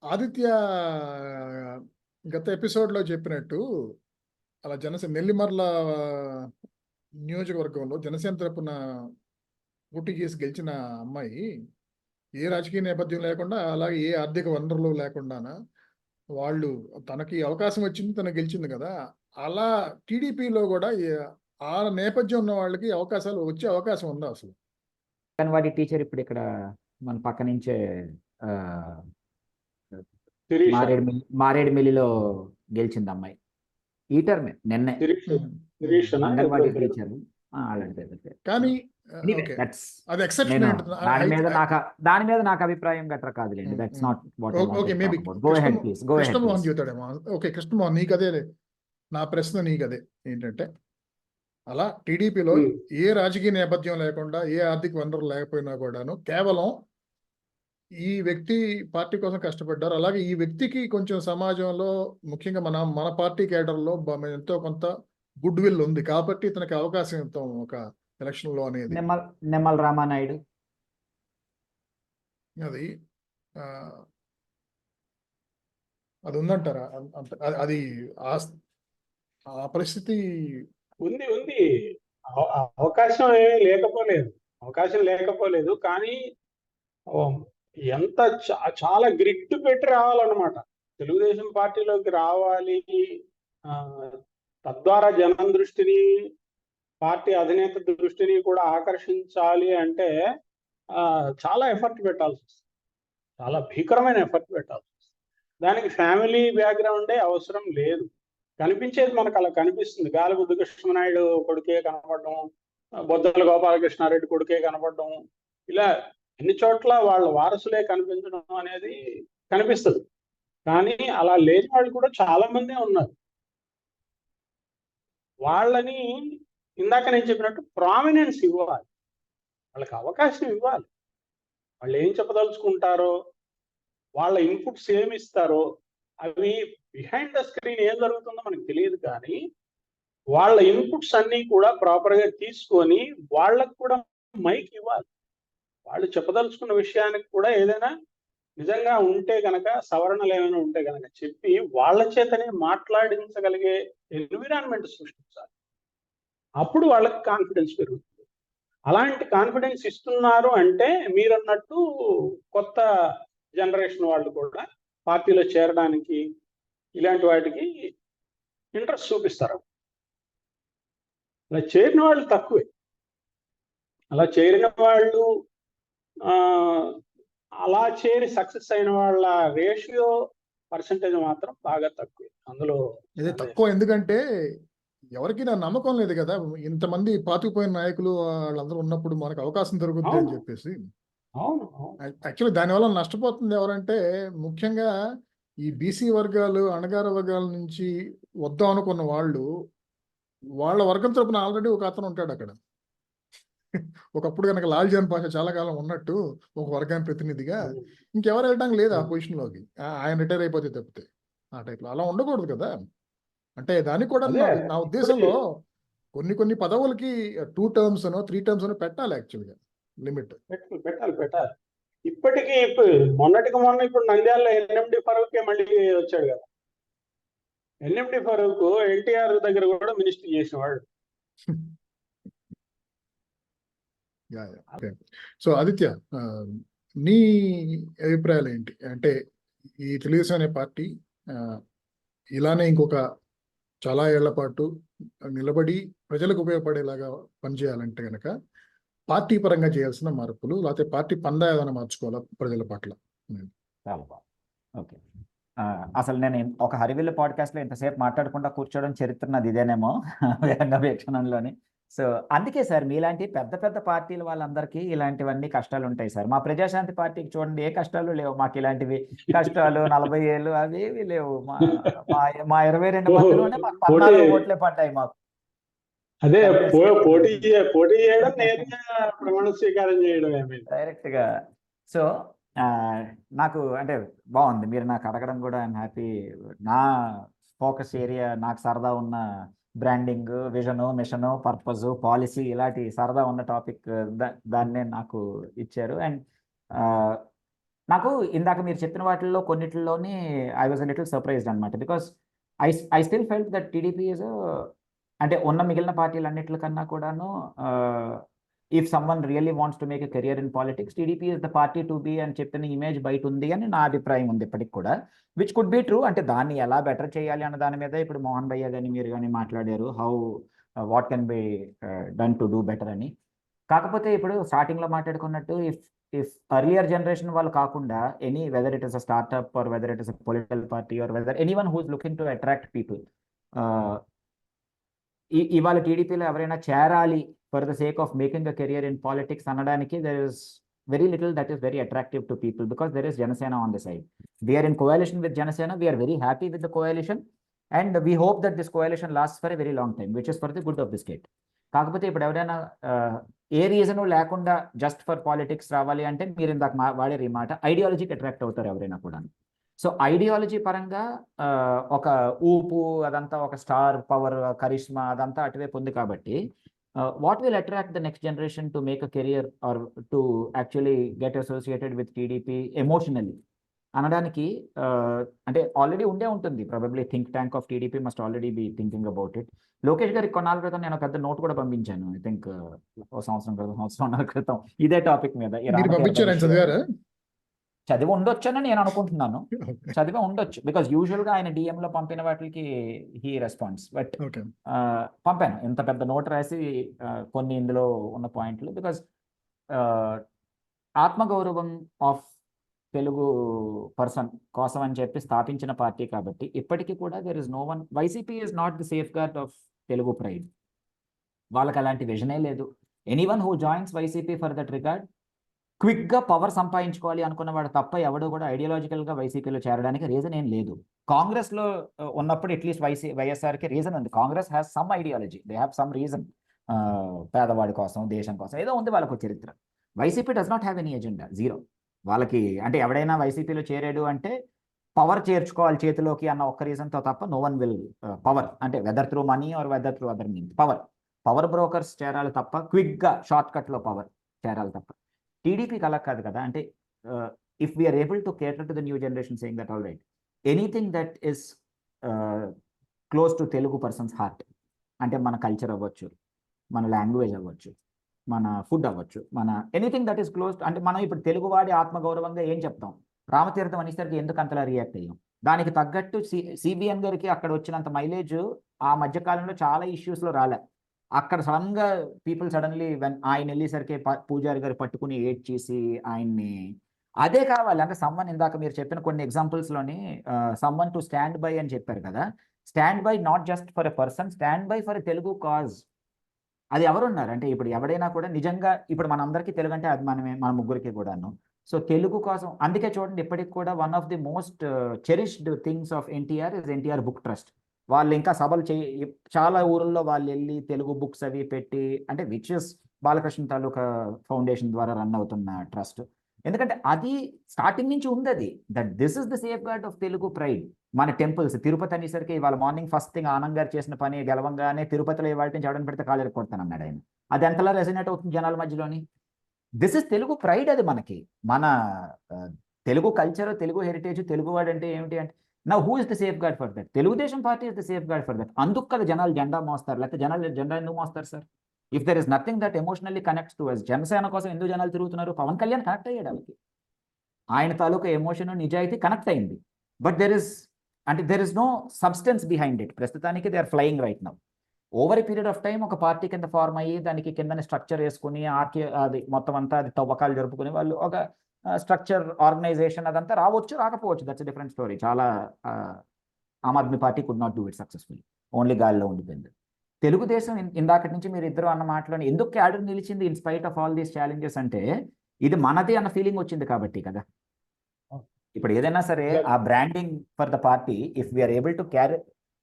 ఆదిత్య గత ఎపిసోడ్లో చెప్పినట్టు అలా నెల్లిమర్ల నియోజకవర్గంలో జనసేన తరపున పోటీ చేసి గెలిచిన అమ్మాయి ఏ రాజకీయ నేపథ్యం లేకుండా, అలాగే ఏ ఆర్థిక వనరులు లేకుండానా వాళ్ళు తనకి అవకాశం వచ్చింది, తను గెలిచింది కదా. అలా టీడీపీలో కూడా ఆ నేపథ్యం ఉన్న వాళ్ళకి అవకాశాలు వచ్చే అవకాశం ఉందా అసలు? అంగన్వాడీ టీచర్ ఇప్పుడు ఇక్కడ మన పక్క నుంచే ఆ, శిరీష మారేడుమిల్లిలో గెలిచింది అమ్మాయి ఈ టర్మే నిన్నే. శిరీషనా అంగన్వాడీ ఎప్పుడు పేరు? టీచర్ అలాంటిది. కానీ Anyway, ఓకే, that's అది ఎక్సెప్షన్ నేను ఏంటి? దాని మీద నాకు అభిప్రాయం గట్రా కాదులేండి. That's not what I okay, maybe wanted. Go ahead please, go ahead Krishnamohan please. చెబుతాడేమో. ఓకే, కృష్ణమోహన్, నీకు అదే నా ప్రశ్న, నీకు అదే ఏంటంటే, అలా టీడీపీలో ఏ రాజకీయ నేపథ్యం లేకుండా, ఏ ఆర్థిక వనరులు లేకపోయినా కూడాను కేవలం ఈ వ్యక్తి పార్టీ కోసం కష్టపడ్డారు. అలాగే ఈ వ్యక్తికి కొంచెం సమాజంలో, ముఖ్యంగా మన పార్టీ కేడర్లో ఎంతో కొంత గుడ్ విల్ ఉంది కాబట్టి ఇతనికి అవకాశం ఇస్తాం ఒక ఎలక్షన్ లో అనేది. నిమ్మల రామానాయుడు అది అది ఉందంటారా? అది ఆ పరిస్థితి ఉంది. అవకాశం ఏమీ లేకపోలేదు, కానీ ఎంత చాలా గ్రిడ్ పెట్టి రావాలన్నమాట. తెలుగుదేశం పార్టీలోకి రావాలి, తద్వారా జనం దృష్టిని, పార్టీ అధినేత దృష్టిని కూడా ఆకర్షించాలి అంటే చాలా ఎఫర్ట్ పెట్టాల్సి వస్తుంది, చాలా భీకరమైన ఎఫర్ట్ పెట్టాల్సి వస్తుంది. దానికి ఫ్యామిలీ బ్యాక్గ్రౌండే అవసరం లేదు. కనిపించేది మనకు అలా కనిపిస్తుంది. గాలిబుద్ధ కృష్ణనాయుడు కొడుకే కనపడడం, బొద్దల గోపాలకృష్ణారెడ్డి కొడుకే కనపడడం, ఇలా ఎన్ని చోట్ల వాళ్ళ వారసులే కనిపించడం అనేది కనిపిస్తుంది. కానీ అలా లేని వాళ్ళు కూడా చాలా మందే ఉన్నారు. వాళ్ళని ఇందాక నేను చెప్పినట్టు ప్రామినెన్స్ ఇవ్వాలి, వాళ్ళకి అవకాశం ఇవ్వాలి. వాళ్ళు ఏం చెప్పదలుచుకుంటారో, వాళ్ళ ఇన్పుట్స్ ఏమి ఇస్తారో, అవి బిహైండ్ ద స్క్రీన్ ఏం జరుగుతుందో మనకు తెలియదు. కానీ వాళ్ళ ఇన్పుట్స్ అన్నీ కూడా ప్రాపర్గా తీసుకొని వాళ్ళకు కూడా మైక్ ఇవ్వాలి. వాళ్ళు చెప్పదలుచుకున్న విషయానికి కూడా ఏదైనా నిజంగా ఉంటే గనక, సవరణలు ఏమైనా ఉంటే గనక చెప్పి వాళ్ళ చేతనే మాట్లాడించగలిగే ఎన్విరాన్మెంట్ సృష్టించాలి. అప్పుడు వాళ్ళకి కాన్ఫిడెన్స్ పెరుగుతుంది. అలాంటి కాన్ఫిడెన్స్ ఇస్తున్నారు అంటే మీరన్నట్టు కొత్త జనరేషన్ వాళ్ళు కూడా పార్టీలో చేరడానికి, ఇలాంటి వాటికి ఇంట్రెస్ట్ చూపిస్తారు. అలా చేరిన వాళ్ళు తక్కువే. అలా చేరిన వాళ్ళు, అలా చేరి సక్సెస్ అయిన వాళ్ళ రేషియో పర్సంటేజ్ మాత్రం బాగా తక్కువే. అందులో ఇది తక్కువ, ఎందుకంటే ఎవరికి నా నమ్మకం లేదు కదా, ఇంతమంది పాతుకుపోయిన నాయకులు వాళ్ళందరూ ఉన్నప్పుడు మనకు అవకాశం దొరుకుతుంది అని చెప్పేసి. అవును. యాక్చువల్లీ దానివల్ల నష్టపోతుంది ఎవరంటే, ముఖ్యంగా ఈ బీసీ వర్గాలు, అణగార వర్గాల నుంచి వద్దాం అనుకున్న వాళ్ళు, వాళ్ళ వర్గం తరపున ఆల్రెడీ ఒక అతను ఉంటాడు అక్కడ. ఒకప్పుడు కనుక లాల్జాన్ పాషా చాలా కాలం ఉన్నట్టు ఒక వర్గానికి ప్రతినిధిగా, ఇంకెవరు వెళ్ళడానికి లేదు ఆ పొజిషన్లోకి, ఆయన రిటైర్ అయిపోతే తప్పితే. ఆ టైప్లో అలా ఉండకూడదు కదా. అంటే దానికి కూడా నా ఉద్దేశంలో కొన్ని పదవులకి 2 terms 3 terms పెట్టాలి యాక్చువల్గా లిమిట్. పెట్టాలి. ఇప్పటికీ మొన్నటికి మొన్న ఇప్పుడు నంద్యాలలో ఎన్ఎండి ఫరూక్ మళ్ళీ వచ్చాడు కదా. ఎన్ఎండి ఫరూక్ ఎన్టీఆర్ దగ్గర కూడా మినిస్టర్ చేసినవాడు. సో ఆదిత్య, నీ అభిప్రాయాలు ఏంటి? అంటే ఈ తెలుగుదేశం అనే పార్టీ ఇలానే ఇంకొక చాలా ఏళ్ల పాటు నిలబడి ప్రజలకు ఉపయోగపడేలాగా పనిచేయాలంటే కనుక పార్టీ పరంగా చేయాల్సిన మార్పులు, లేకపోతే పార్టీ పందా ఏదైనా మార్చుకోవాలా ప్రజల పట్ల? చాలా బాగా. ఓకే, అసలు నేను ఒక హరివిల్లు పాడ్కాస్ట్లో ఇంతసేపు మాట్లాడకుండా కూర్చోవడం చరిత్ర నాది ఇదేనేమో వీక్షణంలోని. సో అందుకే సార్, మీలాంటి పెద్ద పెద్ద పార్టీల వాళ్ళందరికీ ఇలాంటివన్నీ కష్టాలు ఉంటాయి సార్. మా ప్రజాశాంతి పార్టీకి చూడండి, ఏ కష్టాలు లేవు. మాకు ఇలాంటివి కష్టాలు 40 ఏళ్ళు అవి ఏవి లేవు. మా 22 మందిలోనే మాకు 14 ఓట్లే పడ్డాయి మాకు. అదే పోటీ చేయడం, నేరుగా ప్రమాణ స్వీకారం చేయడం డైరెక్ట్ గా. సో నాకు అంటే బాగుంది మీరు నాకు అడగడం కూడా. I'm happy. నా ఫోకస్ ఏరియా, నాకు సరదా ఉన్న branding, vision, mission, purpose, policy, ఇలాంటి సరదా ఉన్న టాపిక్ దాన్నే నాకు ఇచ్చారు. అండ్ నాకు ఇందాక మీరు చెప్పిన వాటిల్లో కొన్నిటిలోని I was a little surprised అనమాట. Because I still felt that TDP is అంటే ఉన్న మిగిలిన పార్టీలన్నిటికన్నా కూడాను if someone really wants to make a career in politics, TDP is the party to be అని చెప్పిన ఇమేజ్ బయట ఉంది అని నా అభిప్రాయం ఉంది ఇప్పటికి కూడా, విచ్ కుడ్ బి ట్రూ. అంటే దాన్ని ఎలా బెటర్ చేయాలి అన్న దాని మీద ఇప్పుడు మోహన్ భయ్య కానీ మీరు కానీ మాట్లాడారు, how what can be done to do better అని. కాకపోతే ఇప్పుడు స్టార్టింగ్లో మాట్లాడుకున్నట్టు ఇఫ్ అర్లియర్ జనరేషన్ వాళ్ళు కాకుండా any whether it is a startup or whether it is a political party or whether anyone who is looking to attract people, ఇవాళ టీడీపీలో ఎవరైనా చేరాలి for the sake of making a career in politics అనడానికి there is very little that is very attractive to people because there is Janasena on the side. We are in coalition with Janasena. We are very happy with the coalition and we hope that this coalition lasts for a very long time, which is for the good of the state. కాకపోతే ఇప్పుడు ఎవరైనా ఏ రీజను లేకుండా జస్ట్ ఫర్ పాలిటిక్స్ రావాలి అంటే మీరు ఇందాక వాడే ఈ మాట ఐడియాలజీకి అట్రాక్ట్ అవుతారు ఎవరైనా కూడా. సో ఐడియాలజీ పరంగా ఒక ఊపు అదంతా ఒక స్టార్ పవర్ కరిష్మా అదంతా అటువైపు ఉంది కాబట్టి what will attract the next generation to make a career or to actually get associated with TDP emotionally అనడానికి అంటే ఆల్రెడీ ఉండే ఉంటుంది. Probably think tank of TDP must already be thinking about it. Lokesh గారికి కొన్నాళ్ళ క్రితం నేను పెద్ద నోట్ కూడా పంపించాను, ఐ థింక్ సంవత్సరం క్రితం ఇదే టాపిక్ మీద. చదివి ఉండొచ్చని నేను అనుకుంటున్నాను, చదివి ఉండొచ్చు బికాస్ యూజువల్గా ఆయన డిఎంలో పంపిన వాటికి హీ రెస్పాన్స్, బట్ పంపాను ఇంత పెద్ద నోట్ రాసి కొన్ని ఇందులో ఉన్న పాయింట్లు. బికాస్ ఆత్మగౌరవం ఆఫ్ తెలుగు పర్సన్ కోసం అని చెప్పి స్థాపించిన పార్టీ కాబట్టి ఇప్పటికీ కూడా there is no one, YCP is not the safeguard of Telugu pride. వాళ్ళకి అలాంటి విజనే లేదు. Anyone who joins YCP for that regard క్విక్గా పవర్ సంపాదించుకోవాలి అనుకున్నవాడు తప్ప ఎవడో కూడా ఐడియాలజికల్గా వైసీపీలో చేరడానికి రీజన్ ఏం లేదు. కాంగ్రెస్లో ఉన్నప్పుడు అట్లీస్ట్ వైఎస్ఆర్కి రీజన్ ఉంది. Congress has some ideology, they have some reason, పేదవాడి కోసం దేశం కోసం ఏదో ఉంది వాళ్ళకు చరిత్ర. YCP does not have any agenda, zero. వాళ్ళకి అంటే ఎవడైనా వైసీపీలో చేరాడు అంటే పవర్ చేర్చుకోవాలి చేతిలోకి అన్న ఒక్క రీజన్తో తప్ప నో వన్ విల్ పవర్ అంటే whether through money or whether through other means power brokers చేరాలి తప్ప, క్విక్గా షార్ట్ కట్లో పవర్ చేరాలి తప్ప. టీడీపీకి అలా కాదు కదా. అంటే if we're able to cater to the new generation saying that all right, anything that is close to Telugu person's heart, అంటే మన కల్చర్ అవ్వచ్చు, మన లాంగ్వేజ్ అవ్వచ్చు, మన ఫుడ్ అవ్వచ్చు, మన ఎనీథింగ్ దట్ ఈస్ క్లోజ్. అంటే మనం ఇప్పుడు తెలుగువాడి ఆత్మగౌరవంగా ఏం చెప్తాం, రామతీర్థం అనేసరికి ఎందుకు అంతలా రియాక్ట్ అయ్యాం, దానికి తగ్గట్టు సిబిఎన్ గారికి అక్కడ వచ్చినంత మైలేజ్ ఆ మధ్యకాలంలో చాలా ఇష్యూస్లో రాలే. అక్కడ సడన్గా పీపుల్ సడన్లీ ఆయన వెళ్ళేసరికి పూజారి గారు పట్టుకుని ఏడ్ చేసి ఆయన్ని అదే కావాలి. అంటే సమ్మన్ ఇందాక మీరు చెప్పిన కొన్ని ఎగ్జాంపుల్స్లోని సమ్మన్ టు స్టాండ్ బై అని చెప్పారు కదా. Stand by not just for a person, stand by for a Telugu cause. అది ఎవరున్నారు అంటే ఇప్పుడు ఎవడైనా కూడా నిజంగా ఇప్పుడు మనందరికీ తెలుగు అంటే అది మన ముగ్గురికి కూడాను. సో తెలుగు కోసం అందుకే చూడండి ఇప్పటికి కూడా one of the most cherished things of NTR is NTR book trust. వాళ్ళు ఇంకా సభలు చాలా ఊళ్ళల్లో వాళ్ళు వెళ్ళి తెలుగు బుక్స్ అవి పెట్టి, అంటే which is Balakrishna taluka foundation ద్వారా రన్ అవుతున్న ట్రస్ట్. ఎందుకంటే అది స్టార్టింగ్ నుంచి ఉంది అది, that this is the safeguard of Telugu pride. మన టెంపుల్స్ తిరుపతి అనేసరికి ఇవాళ మార్నింగ్ ఫస్ట్ థింగ్ ఆనంద్ గారు చేసిన పని గెలవంగానే తిరుపతిలో ఇవాళ నుంచి ఎవడని పెడితే కాలేరు కొడతానన్నాడు ఆయన. అది ఎంతలా రెసినేట్ అవుతుంది జనాల మధ్యలోని. This is Telugu pride. అది మనకి మన తెలుగు కల్చర్, తెలుగు హెరిటేజ్, తెలుగు వాడు అంటే ఏమిటి అంటే నా who is the safeguard for that? Telugudesam party is the safeguard for that. అందుకు కదా జనాలు జెండా మోస్తారు, లేకపోతే జనాలు జెండా ఎందుకు మోస్తారు sir? If there is nothing that emotionally connects to us. Janasena కోసం ఎందుకు జనాలు తిరుగుతున్నారు? పవన్ కళ్యాణ్ కనెక్ట్ అయ్యాడు వాళ్ళకి, ఆయన తాలూకా ఎమోషన్ నిజాయితీ కనెక్ట్ అయింది. But there is no substance behind it. ప్రస్తుతానికి they are flying right now. Over a period of time ఒక పార్టీ కింద ఫార్మ్ అయ్యి దానికి కిందని స్ట్రక్చర్ వేసుకుని అది మొత్తం అంతా అది తవ్వకాలు జరుపుకుని వాళ్ళు ఒక స్ట్రక్చర్ ఆర్గనైజేషన్ అదంతా రావచ్చు, రాకపోవచ్చు, దట్స్ డిఫరెంట్ స్టోరీ. చాలా Aam Aadmi party could not do it successfully, only గాలిలో ఉండిపోయింది. తెలుగుదేశం ఇందాకటి నుంచి మీరు ఇద్దరు అన్న మాటలోని ఎందుకు క్యాడర్ నిలిచింది in spite of all these challenges అంటే ఇది మనది అన్న ఫీలింగ్ వచ్చింది కాబట్టి కదా. ఇప్పుడు ఏదైనా సరే ఆ branding for the party if we're able to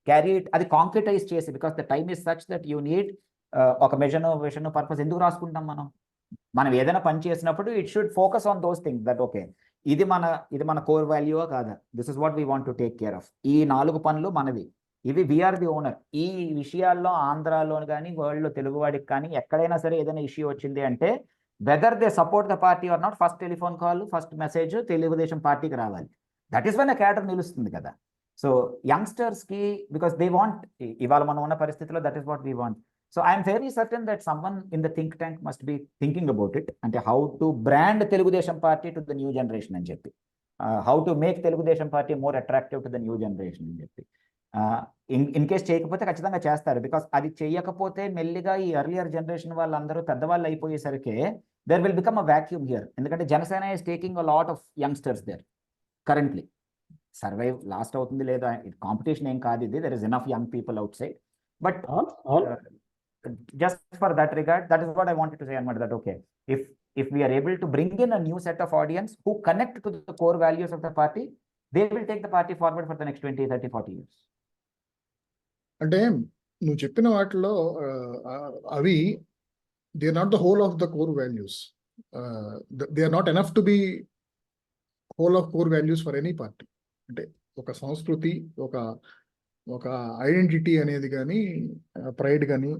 carry it, అది కాంక్రిటైజ్ చేసి, because the time is such that you need ఒక విజన్ పర్పస్. ఎందుకు రాసుకుంటాం మనం ఏదైనా పని చేసినప్పుడు it should focus on those things that okay ఇది మన కోర్ వాల్యూ కాదా, this is what we want to take care of. ఈ 4 పనులు మనవి, ఇవి వీఆర్ ది ఓనర్. ఈ విషయాల్లో ఆంధ్రాలో కానీ వరల్డ్లో తెలుగువాడికి కానీ ఎక్కడైనా సరే ఏదైనా ఇష్యూ వచ్చింది అంటే whether they support the party or not, first telephone call, first message Telugudesam పార్టీకి రావాలి. That is when a cadre నిలుస్తుంది కదా. సో యంగ్స్టర్స్కి బికాస్ దే వాంట్, ఇవాళ మనం ఉన్న పరిస్థితిలో that is what we want. So I'm very certain that someone in the think tank must be thinking about it, అంటే how to brand Telugudesam party to the new generation అని చెప్పి, how to make Telugu Desam party more attractive to the new generation అని చెప్పి. ఇన్ కేస్ చేయకపోతే ఖచ్చితంగా చేస్తారు, బికాస్ అది చేయకపోతే మెల్లిగా ఈ ఎర్లియర్ జనరేషన్ వాళ్ళందరూ పెద్దవాళ్ళు అయిపోయేసరికి there will become a vacuum here. ఎందుకంటే Janasena is taking a lot of youngsters there currently. Survive lost అవుతుంది లేదా కాంపిటీషన్ ఏం కాదు ఇది, there is enough young people outside. But just for that regard, that is what I wanted to say, Anmad, that okay, if we are able to bring in a new set of audience who connect to the core values of the party, they will take the party forward for the next 20, 30, 40 years. అంటే నువ్వు చెప్పిన వాటిలో అవి they are not the whole of the core values, they are not enough to be whole of core values for any party. అంటే ఒక సంస్కృతి, ఒక ఐడెంటిటీ అనేది కానీ, ప్రైడ్ కానీ,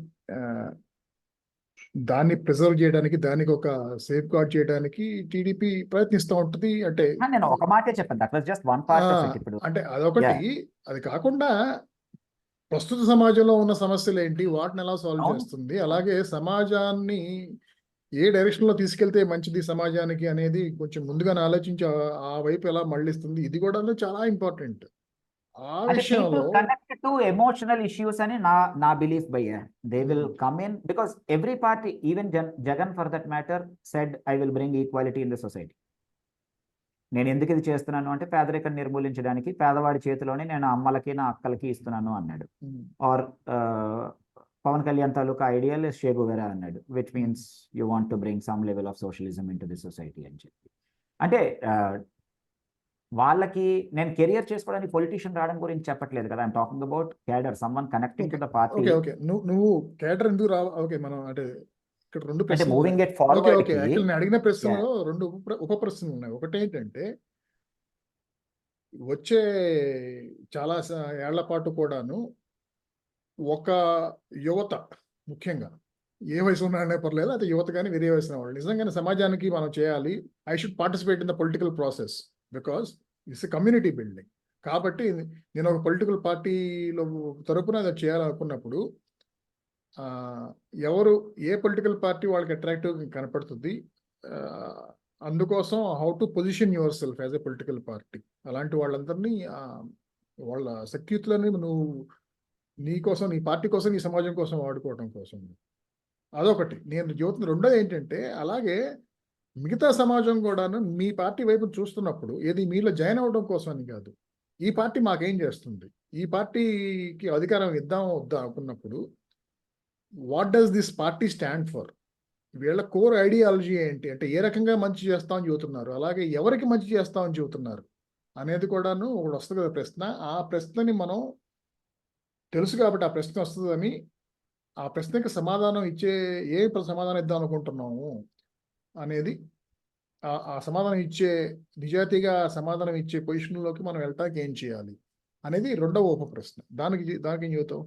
దాన్ని ప్రిజర్వ్ చేయడానికి, దానికి ఒక సేఫ్ గార్డ్ చేయడానికి టీడీపీ ప్రయత్నిస్తూ ఉంటుంది. అంటే నేను ఒక మాటే చెప్పాను, that was just one part of it. ఇప్పుడు అంటే అదొకటి. అది కాకుండా ప్రస్తుత సమాజంలో ఉన్న సమస్యలు ఏంటి, వాటిని ఎలా సాల్వ్ చేస్తుంది, అలాగే సమాజాన్ని ఏ డైరెక్షన్ లో తీసుకెళ్తే మంచిది సమాజానికి అనేది కొంచెం ముందుగానే ఆలోచించి ఆ వైపు ఎలా మళ్ళిస్తుంది, ఇది కూడా చాలా ఇంపార్టెంట్. ఆ విషయంలో కనెక్ట్ టు ఎమోషనల్ ఇష్యూస్ అని నా బిలీఫ్ భయ్యా. They will come in because every party, even Jagan for that matter said I will bring equality in the society. నేను ఎందుకు ఇది చేస్తున్నాను అంటే పేదరికం నిర్మూలించడానికి, పేదవాడి చేతిలోనే నేను అమ్మలకి నా అక్కలకి ఇస్తున్నాను అన్నాడు. ఆర్ పవన్ కళ్యాణ్ తాలూకా ఐడియల్ షే గువేరా అన్నాడు, which means you want to bring some level of socialism into the society అని చెప్పి. అంటే వాళ్ళకి నేను కెరియర్ చేసుకోవడానికి పొలిటీషియన్ రావడం గురించి చెప్పట్లేదు కదా, I'm talking about cadre, someone connecting to the party. Okay నువ్వు క్యాడర్ ఎందుకు రావు? ఓకే, మనం అంటే ఇక్కడ రెండు అంటే ప్రశ్నలు మూవింగ్ ఉన్నాయి. ఇట్ ఫార్వర్డ్ ఓకే యాక్చువల్ నేను అడిగిన ప్రశ్నలో రెండు ఉప ప్రశ్నలు ఉన్నాయి. ఒకటి ఏంటంటే వచ్చే చాలా ఏళ్ల పాటు కూడాను ఒక యువత, ముఖ్యంగా ఏ వయసు ఉన్నారనే పర్లేదు, అయితే యువత కానీ వేరే వయసు వాళ్ళు నిజంగానే సమాజానికి మనం చేయాలి, I should participate in the political process because it's community building. కాబట్టి నేను ఒక పొలిటికల్ పార్టీలో తరపున అది చేయాలనుకున్నప్పుడు ఎవరు ఏ పొలిటికల్ పార్టీ వాళ్ళకి అట్రాక్టివ్ కనపడుతుంది, అందుకోసం how to position your self as a political party, అలాంటి వాళ్ళందరినీ వాళ్ళ శక్తియుతులని నువ్వు నీ కోసం, నీ పార్టీ కోసం, నీ సమాజం కోసం వాడుకోవడం కోసం, అదొకటి నేను చెబుతుంది. రెండోది ఏంటంటే అలాగే మిగతా సమాజం కూడాను మీ పార్టీ వైపు చూస్తున్నప్పుడు ఏది మీలో జాయిన్ అవ్వడం కోసం అని కాదు, ఈ పార్టీ మాకేం చేస్తుంది, ఈ పార్టీకి అధికారం ఇద్దాం వద్దా అనుకున్నప్పుడు what does this party stand for, వీళ్ళ కోర్ ఐడియాలజీ ఏంటి, అంటే ఏ రకంగా మంచి చేస్తామని చెబుతున్నారు, అలాగే ఎవరికి మంచి చేస్తామని చెబుతున్నారు అనేది కూడాను ఒకటి వస్తుంది కదా ప్రశ్న. ఆ ప్రశ్నని మనం తెలుసు కాబట్టి ఆ ప్రశ్న వస్తుందని, ఆ ప్రశ్నకి సమాధానం ఇచ్చే సమాధానం ఇద్దాం అనుకుంటున్నాము అనేది, ఆ సమాధానం ఇచ్చే నిజాయితీగా సమాధానం ఇచ్చే పొజిషన్లోకి మనం వెళ్ళటానికి ఏం చేయాలి అనేది రెండవ ఉప ప్రశ్న. దానికి ఏం చెబుతావు?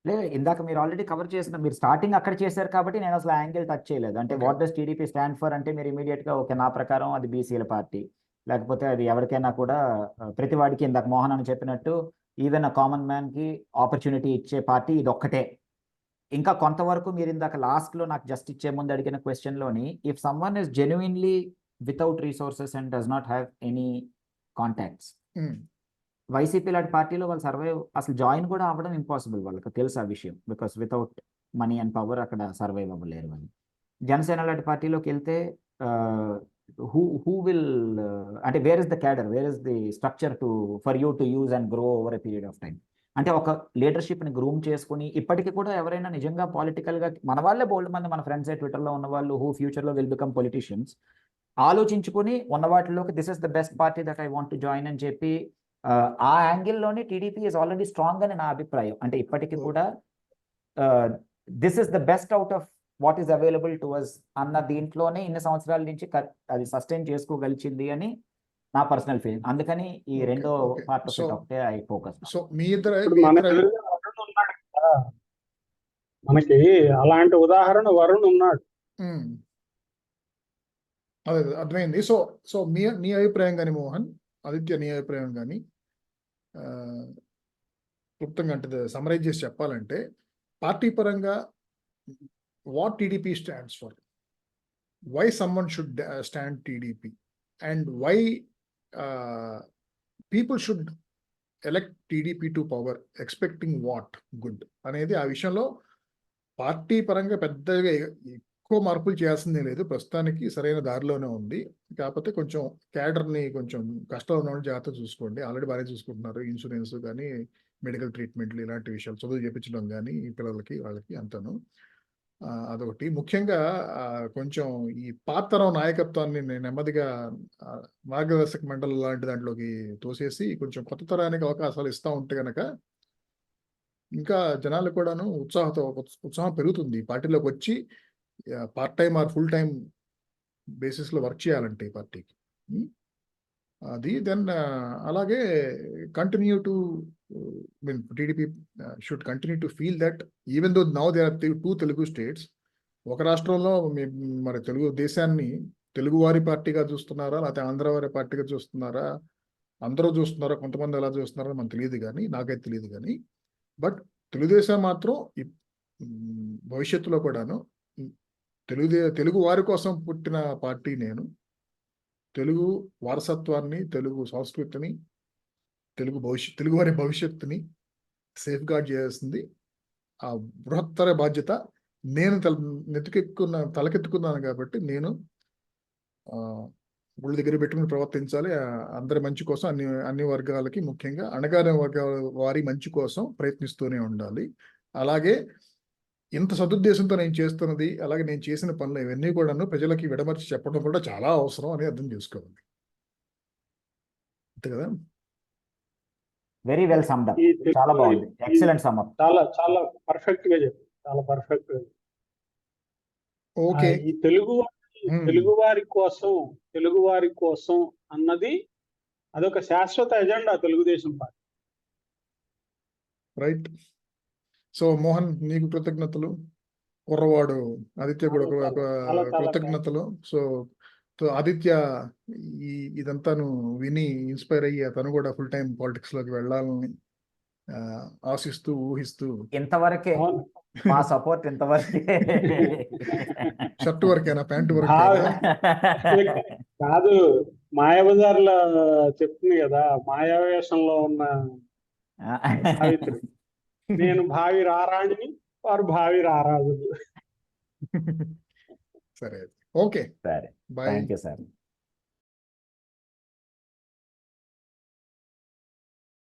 లేదు, ఇందాక మీరు ఆల్రెడీ కవర్ చేసిన, మీరు స్టార్టింగ్ అక్కడ చేశారు కాబట్టి నేను అసలు యాంగిల్ టచ్ చేయలేదు. అంటే what does TDP stand for అంటే మీరు ఇమీడియట్ గా ఓకే, నా ప్రకారం అది బీసీల పార్టీ, లేకపోతే అది ఎవరికైనా కూడా ప్రతి వాడికి ఇందాక మోహన్ అని చెప్పినట్టు ఈవెన్ అ కామన్ మ్యాన్ కి ఆపర్చునిటీ ఇచ్చే పార్టీ ఇది ఒక్కటే. ఇంకా కొంతవరకు మీరు ఇందాక లాస్ట్ లో నాకు జస్ట్ ఇచ్చే ముందు అడిగిన క్వశ్చన్ లోని, if someone is genuinely without resources and does not have any contacts, YCP లాంటి పార్టీలో వాళ్ళు సర్వైవ్, అసలు జాయిన్ కూడా అవ్వడం ఇంపాసిబుల్, వాళ్ళకి తెలుసు ఆ విషయం, because without money and power అక్కడ సర్వైవ్ అవ్వలేరు అని. జనసేన లాంటి పార్టీలోకి వెళ్తే హూ విల్, అంటే where is the cadre, where is the structure for you to use and grow over a period of time. అంటే ఒక లీడర్షిప్ని గ్రూమ్ చేసుకుని ఇప్పటికీ కూడా ఎవరైనా నిజంగా పొలిటికల్గా, మన వాళ్ళే బోల్డ్ మంది మన ఫ్రెండ్స్ ట్విట్టర్లో ఉన్న వాళ్ళు హూ ఫ్యూచర్లో విల్ బికమ్ పొలిటీషియన్స్, ఆలోచించుకుని ఉన్న వాటిలోకి this is the best party that I want to join అని చెప్పి, ఆ యాంగిల్లోని టీడీపీ ఈజ్ ఆల్రెడీ స్ట్రాంగ్ అని నా అభిప్రాయం. అంటే ఇప్పటికీ కూడా this is the best out of what is available to us అన్న దీంట్లోనే ఇన్ని సంవత్సరాల నుంచి అది సస్టైన్ చేసుకోగలిచింది అని నా పర్సనల్ ఫీలింగ్. అందుకని ఈ రెండో పార్ట్ ఆఫ్ ఇట్ ఒకటే ఐ ఫోకస్. సో మనకి అలాంటి ఉదాహరణ వరుణ్ ఉన్నాడు. అదే అర్థమైంది. సో నీ అభిప్రాయం కానీ మోహన్, ఆదిత్య నీ అభిప్రాయం కానీ, క్లుప్తంగా అంటే సమరైజ్ చేసి చెప్పాలంటే పార్టీ పరంగా what TDP stands for, why someone should stand TDP, and why people should elect TDP to power expecting what good అనేది ఆ విషయంలో పార్టీ పరంగా పెద్దగా ఎక్కువ మార్పులు చేయాల్సిందే లేదు. ప్రస్తుతానికి సరైన దారిలోనే ఉంది. కాకపోతే కొంచెం క్యాడర్ని కొంచెం కష్టంలో ఉన్న జాగ్రత్త చూసుకోండి. ఆల్రెడీ బాగానే చూసుకుంటున్నారు. ఇన్సూరెన్స్ కానీ మెడికల్ ట్రీట్మెంట్లు ఇలాంటి విషయాలు చదువు చేయించడం కానీ ఈ పిల్లలకి వాళ్ళకి అంతాను. అదొకటి. ముఖ్యంగా కొంచెం ఈ పాత తరం నాయకత్వాన్ని నెమ్మదిగా మార్గదర్శక మండలి లాంటి దాంట్లోకి తోసేసి కొంచెం కొత్త తరానికి అవకాశాలు ఇస్తూ ఉంటే గనక ఇంకా జనాలు కూడాను ఉత్సాహం పెరుగుతుంది. పార్టీలోకి వచ్చి part time or full time బేసిస్లో వర్క్ చేయాలంటే ఈ పార్టీకి. అది దెన్ అలాగే continue to TDP should continue to feel that even though now they are 2 Telugu states, ఒక రాష్ట్రంలో మరి తెలుగు దేశాన్ని తెలుగువారి పార్టీగా చూస్తున్నారా లేకపోతే ఆంధ్ర వారి పార్టీగా చూస్తున్నారా, అందరూ చూస్తున్నారా, కొంతమంది ఎలా చూస్తున్నారో మనకు తెలియదు కానీ, నాకైతే తెలియదు కానీ, బట్ తెలుగుదేశం మాత్రం భవిష్యత్తులో కూడాను తెలుగు వారి కోసం పుట్టిన పార్టీ నేను. తెలుగు వారసత్వాన్ని, తెలుగు సంస్కృతిని, తెలుగు వారి భవిష్యత్తుని సేఫ్ గార్డ్ చేయాల్సింది ఆ బృహత్తర బాధ్యత నేను తలకెత్తుకున్నాను కాబట్టి నేను గుళ్ళ దగ్గర పెట్టుకుని ప్రవర్తించాలి. అందరి మంచి కోసం అన్ని వర్గాలకి, ముఖ్యంగా అణగారిన వర్గాల వారి మంచి కోసం ప్రయత్నిస్తూనే ఉండాలి. అలాగే ఇంత సదుద్దేశంతో నేను చేస్తున్నది, అలాగే నేను చేసిన పనులు ఇవన్నీ కూడాను ప్రజలకి విడమర్చి చెప్పడం కూడా చాలా అవసరం అని అర్థం చేసుకోవాలి. అంతే కదా? Very well summed up. చాలా బాగుంది. Excellent sum up. చాలా చాలా పర్ఫెక్ట్ గా చెప్పారు. చాలా పర్ఫెక్ట్ గా. ఓకే. ఈ తెలుగు వారి కోసం అన్నది అదొక శాశ్వత agenda Telugu Desam party. Right. So Mohan, నీకు కృతజ్ఞతలు. కుర్రవాడు ఆదిత్య కూడా ఒక కృతజ్ఞతలు. సో ఆదిత్య ఇదంతాను విని ఇన్స్పైర్ అయ్యి తను కూడా ఫుల్ టైం పాలిటిక్స్ లోకి వెళ్ళాలని ఆశిస్తూ ఊహిస్తూ ఇంతవరకే మా సపోర్ట్ ఇంతవరకే. షర్ట్ వరకేనా, ప్యాంటు వరకు కాదు, మాయాబజార్లో చెప్తుంది కదా, మాయావేషంలో ఉన్న సావిత్రి, నేను భావి రారాణిని, వారు భావి రారాజులు. సరే, ఓకే, సరే, బాయ్. Thank you sir.